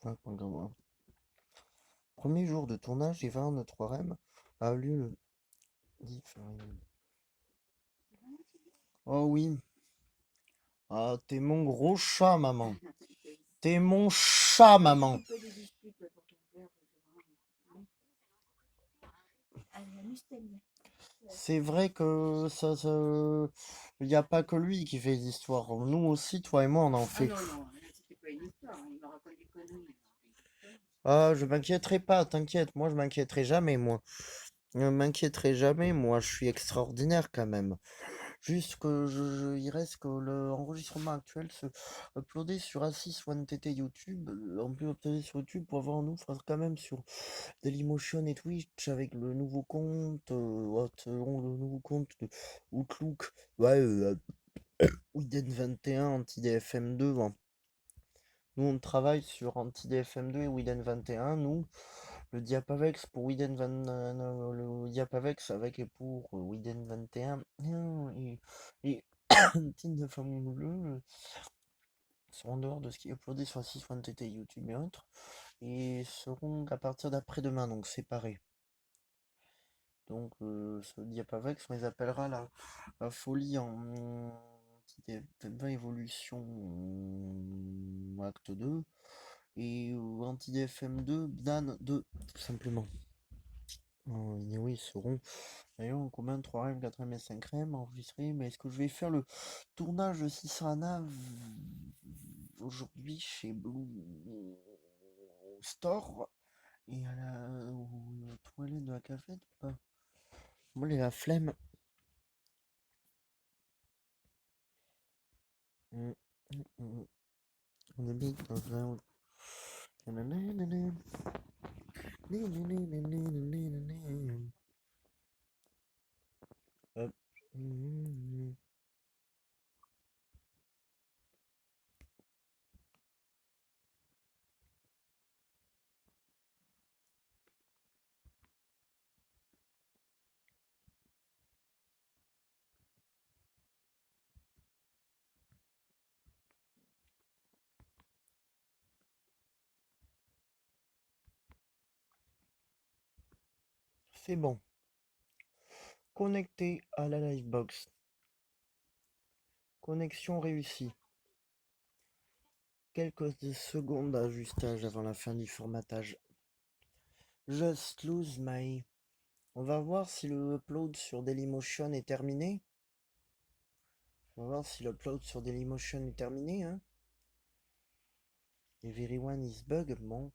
Ah, regarde-moi. Premier jour de tournage, Evan de 3M a eu le 10 février. Oh oui. Ah, t'es mon gros chat, maman. T'es mon chat, maman. C'est vrai que il n'y a pas que lui qui fait des histoires. Nous aussi, toi et moi, on en Ah fait. non, non, c'était pas une histoire, il me raconte des conneries. Ah, je m'inquiéterai pas, t'inquiète. Moi, je m'inquiéterai jamais, moi. Je m'inquiéterai jamais, moi. Je suis extraordinaire quand même. Juste que il reste que l'enregistrement actuel se uploadé sur Assis One TT YouTube. On peut uploader sur YouTube pour avoir nous faire quand même sur Dailymotion et Twitch avec le nouveau compte, le nouveau compte de Outlook. Ouais, Widen 21 anti-DFM2. Hein. Nous, on travaille sur anti-DFM2 et Widen 21. Nous, le Diapavex pour Widen 20, le Diapavex avec et pour Widen 21. Et Team de Femme Bleue sont en dehors de ce qui est uploadé sur 6.tt, YouTube et autres. Et seront à partir d'après-demain, donc séparés. Donc, ce Diapavex, on les appellera la folie en évolution acte 2 et anti-DFM2 Dan 2 tout simplement. Et oui, ils seront d'ailleurs en commun 3M, 4M et 5M enregistrés. Mais est-ce que je vais faire le tournage de Sisrana aujourd'hui chez Blue Store et à aux toilettes de la cafette ou pas? Moi, j'ai la flemme. Mm, mm, mm. On habite dans un... Hop. C'est bon. Connecté à la Livebox. Connexion réussie. Quelques secondes d'ajustage avant la fin du formatage. Just lose my... On va voir si le upload sur Dailymotion est terminé. On va voir si l'upload sur Dailymotion est terminé. Hein. Everyone is bug. Bon.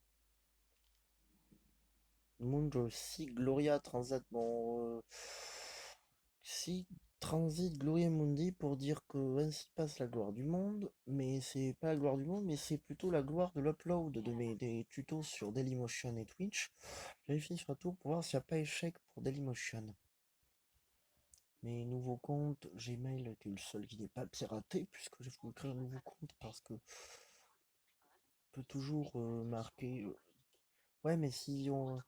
Mundo si Gloria Transit. Bon. Si Transit Gloria Mundi pour dire que ainsi passe la gloire du monde. Mais c'est pas la gloire du monde, mais c'est plutôt la gloire de l'upload des tutos sur Dailymotion et Twitch. Vérifie sur retour pour voir s'il n'y a pas échec pour Dailymotion. Mes nouveaux comptes Gmail était le seul qui n'est pas piraté puisque j'ai voulu créer un nouveau compte parce que peut toujours marquer. Ouais, mais si on.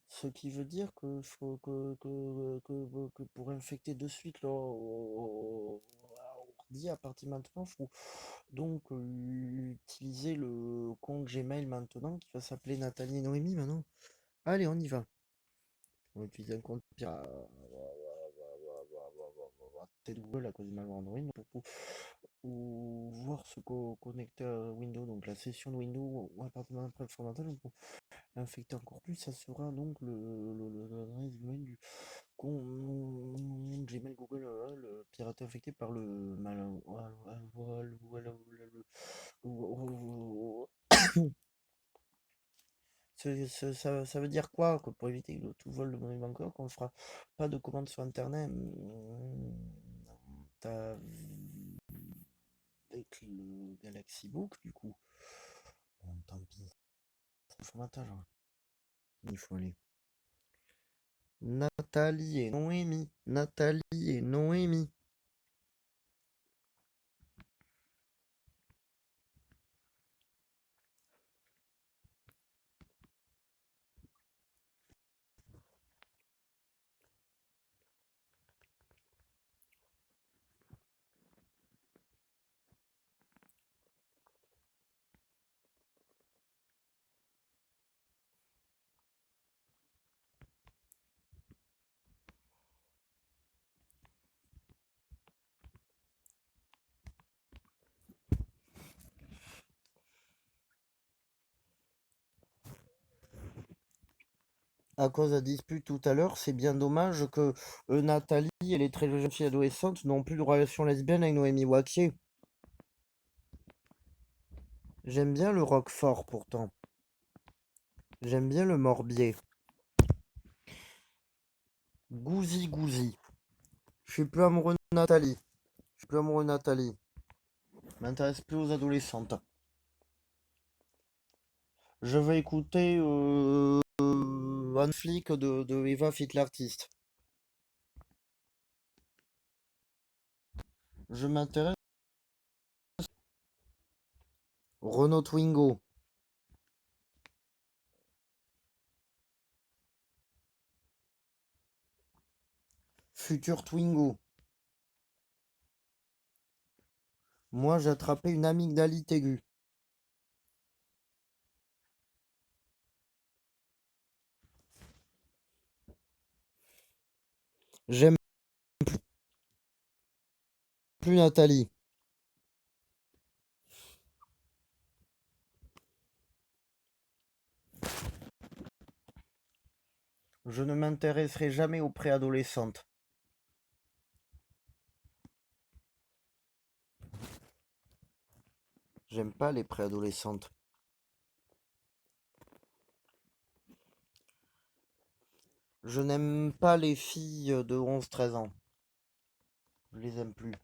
Ce qui veut dire que, que pour infecter de suite leur ordi à partir de maintenant, faut donc utiliser le compte Gmail maintenant qui va s'appeler Nathalie et Noémie maintenant. Allez, on y va. On va utiliser un compte c'est Google à cause du malware Android ou voir se connecter à Windows, donc la session de Windows ou à partir d'un informateur pour infecter encore plus, ça sera donc l'adresse email du compte Gmail Google, le piraté infecté par le mal. Ça veut dire quoi? Que pour éviter tout vol de monnaie bancaire, qu'on ne fera pas de commande sur internet avec le Galaxy Book, du coup. Bon, tant pis. Formatage, hein. Il faut aller. Nathalie et Noémie. Nathalie et Noémie. À cause de la dispute tout à l'heure, c'est bien dommage que Nathalie et les très jeunes filles adolescentes n'ont plus de relation lesbienne avec Noémie Waquier. J'aime bien le Roquefort pourtant. J'aime bien le Morbier. Gouzi Gouzi. Je suis plus amoureux de Nathalie. Je suis plus amoureux de Nathalie. M'intéresse plus aux adolescentes. Je vais écouter One Flick de Eva Fit l'artiste. Je m'intéresse. Renault Twingo. Futur Twingo. Moi, j'ai attrapé une amygdalite aiguë. J'aime plus Nathalie. Je ne m'intéresserai jamais aux préadolescentes. J'aime pas les préadolescentes. Je n'aime pas les filles de 11-13 ans. Je les aime plus.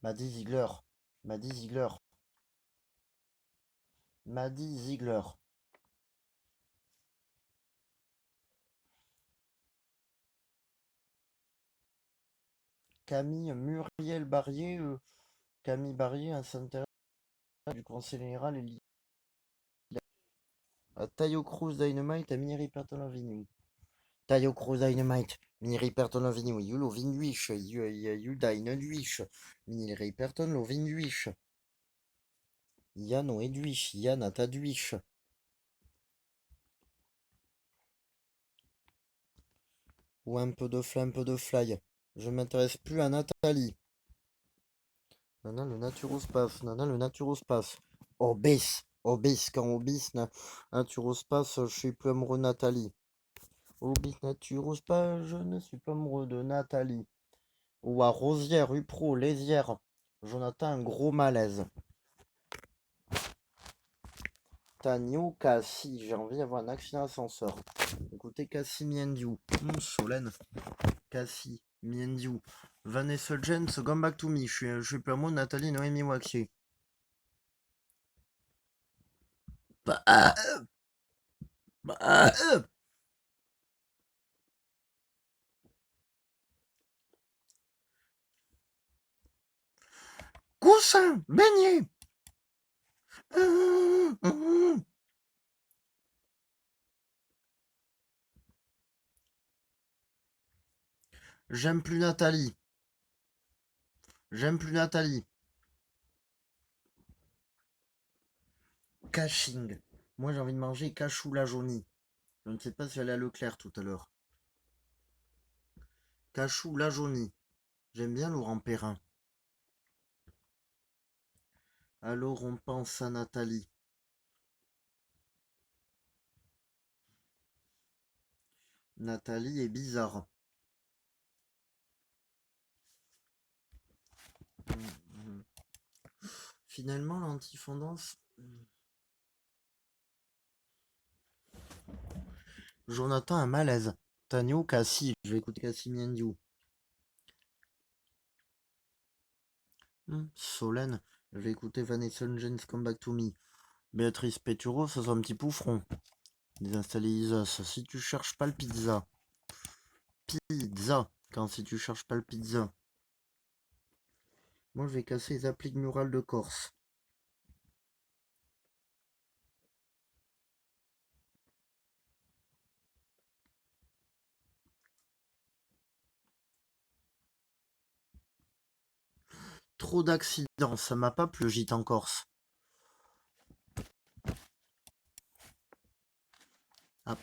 Maddy Ziegler. Maddy Ziegler. Maddy Ziegler. Camille Muriel Barrier. Camille Barrier, un s'intéresse du conseil général et à Tayo Cruz Dynamite à Miri Perton Avenue. Tayo Cruz Dynamite, Miri Perton Avenue, you loving wish, you dine wish, Miri Perton loving wish. Yann o Edwich, Yann a Tadwich. Ou un peu de fly. Je m'intéresse plus à Nathalie. Nana le naturospace, Obis, quand Obis, naturospace, je suis plus amoureux de Nathalie. Obis naturospace, je ne suis pas amoureux de Nathalie. Ou à Rosière, Upro, Lésière. Jonathan, un gros malaise. Tanio, Cassie, j'ai envie d'avoir un accident d'ascenseur. Écoutez, Cassie Miendiou. Solène. Cassie Miendiou. Vanessa Jens, come back to me. Je suis plus amoureux de Nathalie Noémie Waxier. Bah, bah, Coussin, beignet. J'aime plus Nathalie. J'aime plus Nathalie. Caching. Moi, j'ai envie de manger cachou la jaunie. Je ne sais pas si elle est à Leclerc tout à l'heure. Cachou la jaunie. J'aime bien Laurent Perrin. Alors on pense à Nathalie. Nathalie est bizarre. Finalement, l'antifondance. Jonathan a malaise. Tanio, Cassie. Je vais écouter Cassie Miendiou. Solène. Je vais écouter Vanessa James Come Back to Me. Béatrice Pétureau, ça sera un petit poufron. Désinstaller Isas. Si tu cherches pas le pizza. Pizza. Quand si tu cherches pas le pizza. Moi, je vais casser les appliques murales de Corse. Trop d'accidents, ça m'a pas plu le gîte en Corse. Ah.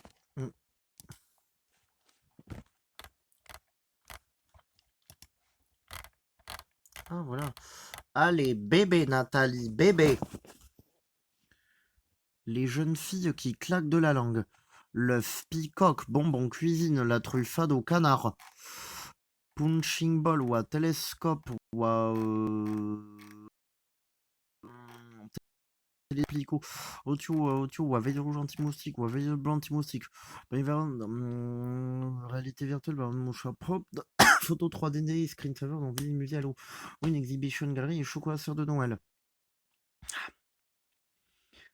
Ah voilà. Allez, bébé Nathalie, bébé. Les jeunes filles qui claquent de la langue. L'œuf, peacock, bonbon, cuisine, la truffade au canard. Punching ball ou à télescope ou à téléplico. Audio ou à veille rouge anti-moustique ou à veille blanc anti-moustique. Réalité virtuelle, mon choix propre. Photo 3D, screensaver dans Ville Musée Allo. Ou une exhibition galerie et chocolat sœur de Noël.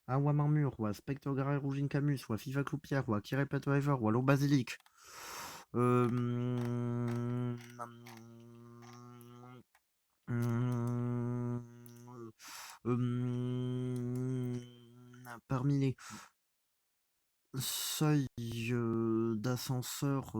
Awa Marmure, ou à Spectre Garay Rougine Camus, ou à FIFA Cloupière, ou à Kiré Driver, ou à l'eau Basilic. Parmi les seuils d'ascenseur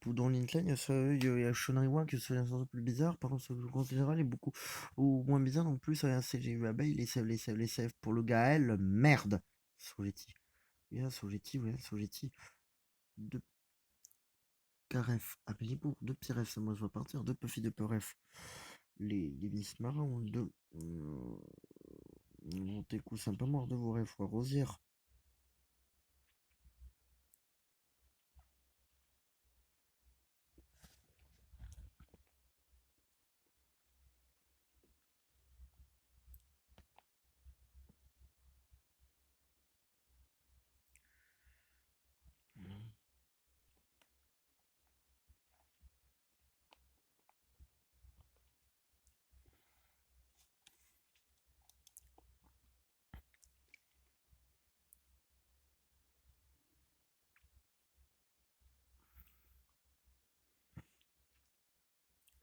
dans l'incline, il y a seuil et à Chonaiwa que c'est l'ascenseur plus bizarre. Par contre, ce en général est beaucoup ou moins bizarre non plus. CGU abeille, les sèves pour le Gaël, merde. Sogetti. Oui, Sogetti, oui, Sogetti. Deux caref. Ah, mais pour deux petits refs, ça, moi je vais partir. Deux Puffy, deux peu ref. Les Miss Marins, deux. T'es coup, c'est un peu mort de vos refs, Rosière.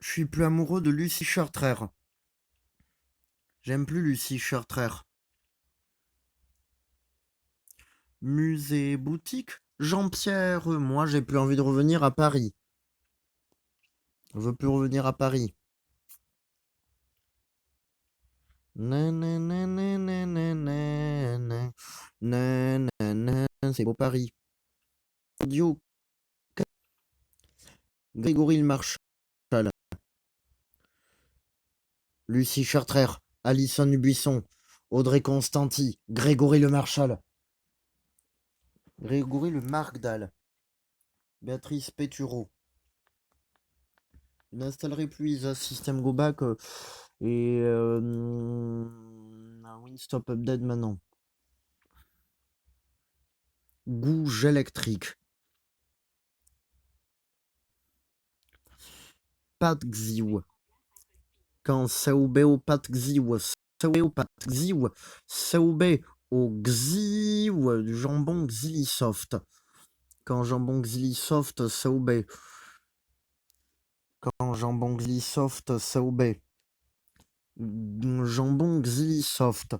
Je suis plus amoureux de Lucie Chartrère. J'aime plus Lucie Chartrère. Musée, boutique, Jean-Pierre, moi j'ai plus envie de revenir à Paris. Je veux plus revenir à Paris. C'est beau Paris. Audio. Grégory Le Marchal. Lucie Chartrère. Alison Dubuisson. Audrey Constanti. Grégory Le Marchal. Grégory Le Marcdal. Béatrice Pétureau. Je n'installerai plus Isa System Go Back et un Winstop Update maintenant. Gouge électrique. pat xiu. Quand saoube au pat xiu, saoube au pat xiu, saoube au xiu, du jambon Xilisoft. Quand jambon Xilisoft, saoube. Quand jambon Xilisoft, saoube. Jambon Xilisoft.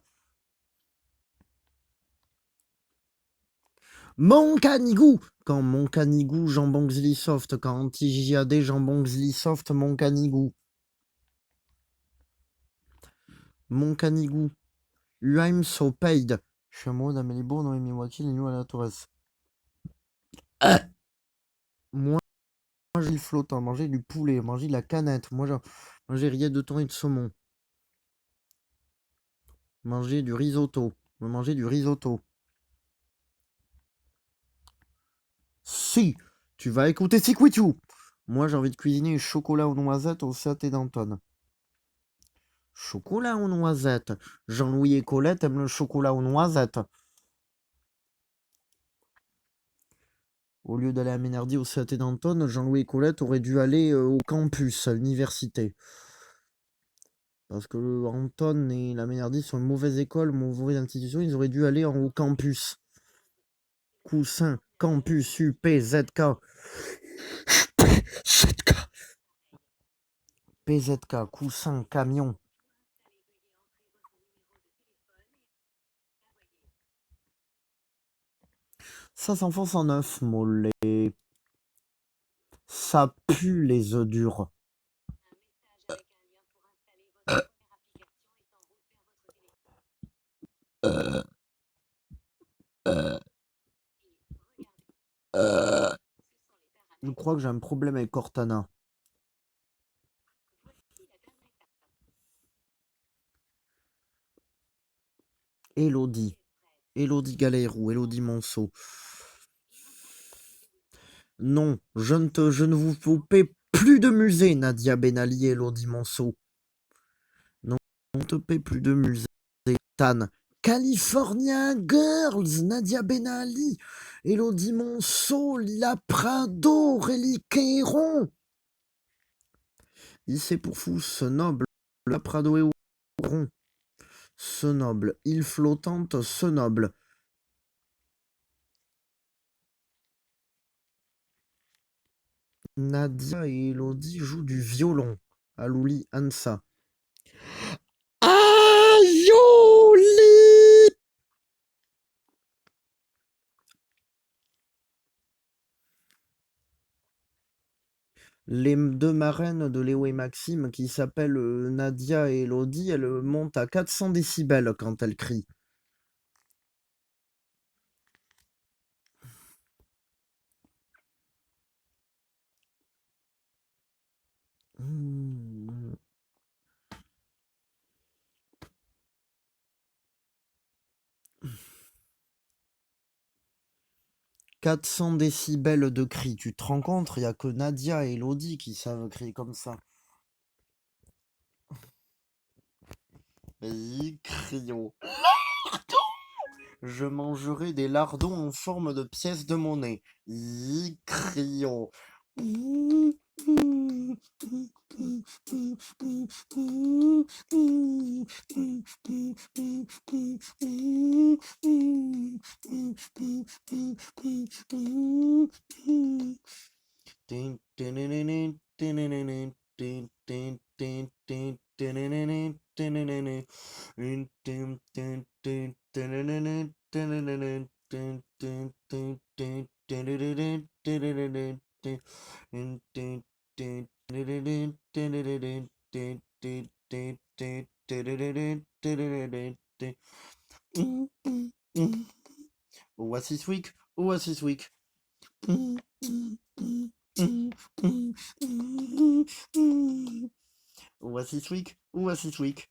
Mon canigou. Quand mon canigou, jambon Xilisoft. Quand anti-JAD, jambon Xilisoft, mon canigou. Mon canigou. I'm so paid. Chameau d'Amélie Bourg, Noémie Wakil, Lino à la Torres. Moi, j'ai le flottant, manger du poulet, manger de la canette, moi, manger rillettes de thon et de saumon. Manger du risotto. Manger du risotto. Si tu vas écouter Siquitu. Moi, j'ai envie de cuisiner chocolat aux noisettes au saté d'Anton. Chocolat aux noisettes. Jean-Louis et Colette aiment le chocolat aux noisettes. Au lieu d'aller à Ménardi au CAT d'Anton, Jean-Louis et Colette auraient dû aller au campus, à l'université. Parce que le Anton et la Ménardi sont une mauvaise école, mauvaise institution, ils auraient dû aller au campus. Coussin, campus, UP, ZK. ZK. PZK, coussin, camion. Ça s'enfonce en œuf, mollet. Ça pue les œufs durs. Je crois que j'ai un problème avec Cortana. Elodie. Elodie Galérou, Elodie Monceau. Non, je ne vous paie plus de musée, Nadia Benali et Elodie Monceau. Non, on ne te paie plus de musée. Tan. California Girls, Nadia Benali, Elodie Monceau, Lila Prado, Aurélie Queyron. Lycée pour fous, ce noble, la Prado et Queyron. Ce noble, île flottante, ce noble. Nadia et Elodie jouent du violon. Alouli Ansa. Aioli! Les deux marraines de Léo et Maxime, qui s'appellent Nadia et Elodie, elles montent à 400 décibels quand elles crient. Mmh. 400 décibels de cris. Tu te rends compte, il n'y a que Nadia et Elodie qui savent crier comme ça. Crient. Je mangerai des lardons en forme de pièces de monnaie. Crient. Oasis Week, Oasis Week. Oasis Week, Oasis Week.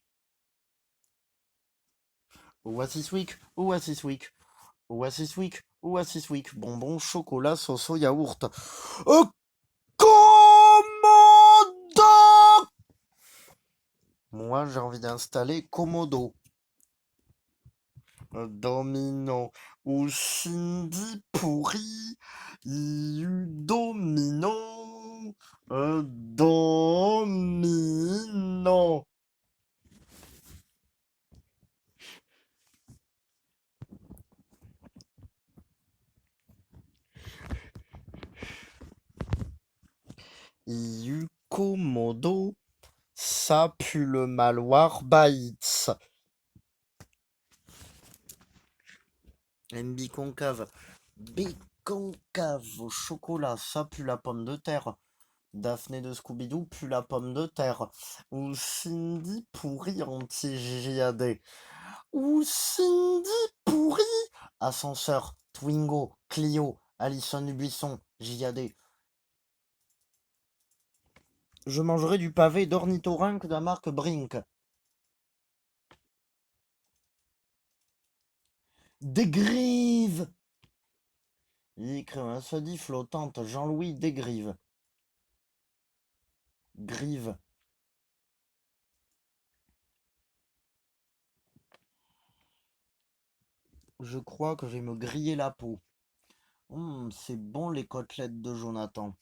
Oasis Week, Oasis Week. Oasis Week, Oasis Week. Bonbon, chocolat, sauce au yaourt. Komodo! Moi, j'ai envie d'installer Komodo. Domino ou Cindy pourri, domino. nous dominons. Yukomodo, ça pue le maloir Baïts. Biconcave. Biconcave au chocolat, ça pue la pomme de terre. Daphné de Scooby-Doo pue la pomme de terre. Ou Cindy pourri anti-JAD. Ou Cindy pourri ascenseur, Twingo, Clio, Alison Buisson, JAD. Je mangerai du pavé d'ornithorynque de la marque Brink. Dégrive. Se dit flottante, Jean-Louis Dégrive. Grive. Je crois que je vais me griller la peau. C'est bon les côtelettes de Jonathan.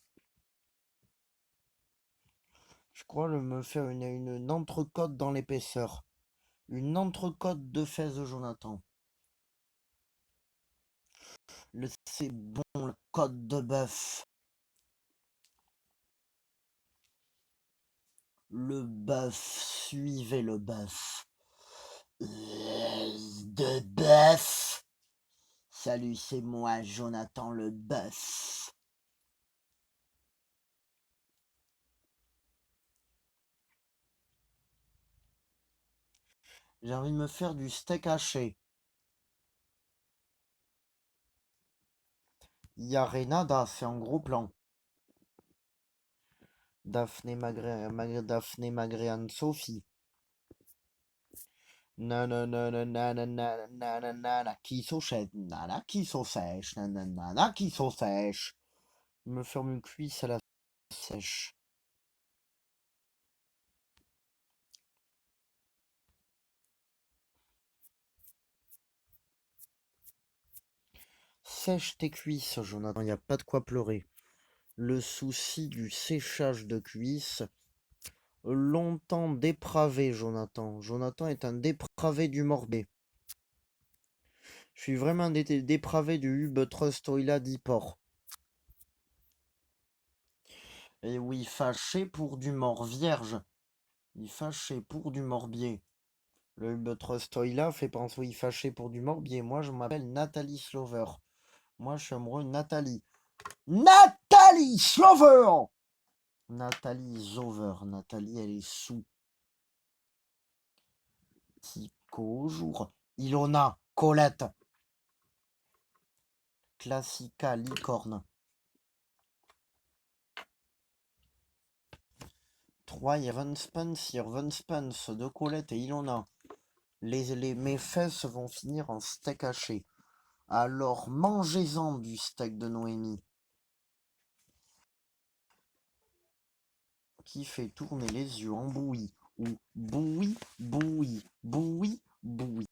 Je crois que je vais me faire une entrecôte dans l'épaisseur. Une entrecôte de fesses de Jonathan. C'est bon le côte de bœuf. Le bœuf, suivez le bœuf. De bœuf. Salut, c'est moi, Jonathan le bœuf. J'ai envie de me faire du steak haché. Yarenada, c'est en gros plan. Daphné Magréane Sophie. Nanana, qui sèche, nana, qui sèche, nanana, qui sèche. Me faire une cuisse à la sèche. Sèche tes cuisses, Jonathan, il n'y a pas de quoi pleurer. Le souci du séchage de cuisses, longtemps dépravé, Jonathan. Jonathan est un dépravé du Morbier. Je suis vraiment dépravé du Hub Trust Oila d'Iport. Et oui, fâché pour du mort vierge. Il fâché pour du morbier. Le Hub Trust Oila fait penser, oui, fâché pour du morbier. Moi, je m'appelle Nathalie Slover. Moi, je suis amoureux de Nathalie. Nathalie Slover! Nathalie Zover. Nathalie, elle est sous. Tico, jour. Ilona, Colette. Classica, licorne. 3, Spence de Colette et Ilona. Mes fesses vont finir en steak haché. Alors mangez-en du steak de Noémie. Qui fait tourner les yeux en bouillie. Ou bouillie, bouillie, bouillie, bouillie.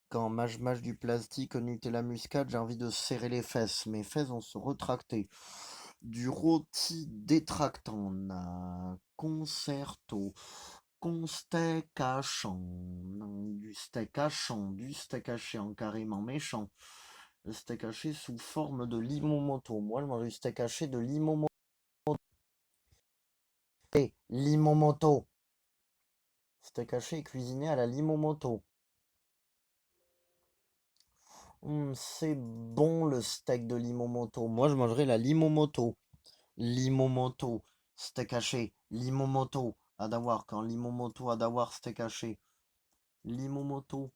Quand mâche du plastique, Nutella muscade, j'ai envie de serrer les fesses. Mes fesses vont se retracter. Du rôti détractant. Concerto. Steak hachant. Du steak hachant. Du steak haché en carrément méchant. Le steak haché sous forme de limomoto. Moi, je mange du steak haché de limomoto. Limomoto. Steak haché cuisiné à la limomoto. C'est bon le steak de limomoto. Moi, je mangerai la limomoto. Limomoto. Steak haché. Limomoto. Adawar. Quand limomoto, Adawar, steak haché. Limomoto.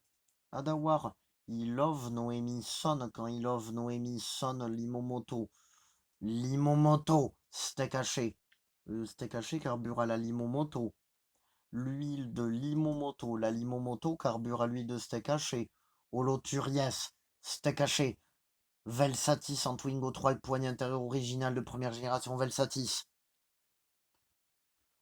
Adawar. Il love Noémie sonne quand il love Noémie sonne limomoto. Limomoto. Steak haché. Le steak haché carbure à la limomoto. L'huile de limomoto. La limomoto carbure à l'huile de steak haché. Holoturies. Steak haché. Velsatis en Twingo 3 avec poignée intérieure originale de première génération Velsatis.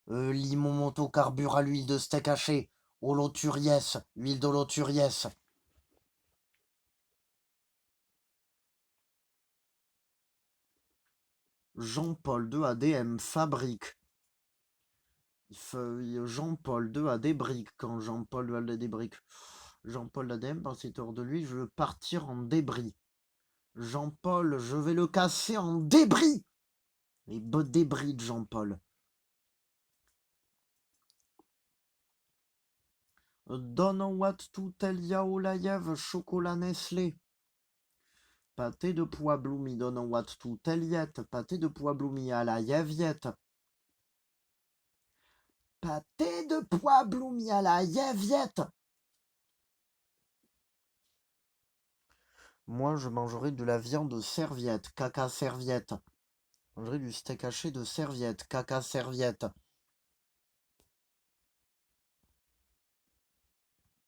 Limomoto carbure à l'huile de steak haché. Holoturies. Huile d'holoturies. Jean-Paul 2 ADM fabrique. Jean-Paul 2 a des briques. Quand Jean-Paul a des briques. Jean-Paul ADM, par cette hors de lui, je veux partir en débris. Jean-Paul, je vais le casser en débris. Les beaux débris de Jean-Paul. Don what to tell Yaolayev, chocolat Nestlé. Pâté de pois bloumi, don what to tell yet. Pâté de pois bloumi à la Yeviette. Pâté de pois bloumi à la Yeviette. Moi, je mangerai de la viande serviette, caca serviette. Je mangerai du steak haché de serviette, caca serviette.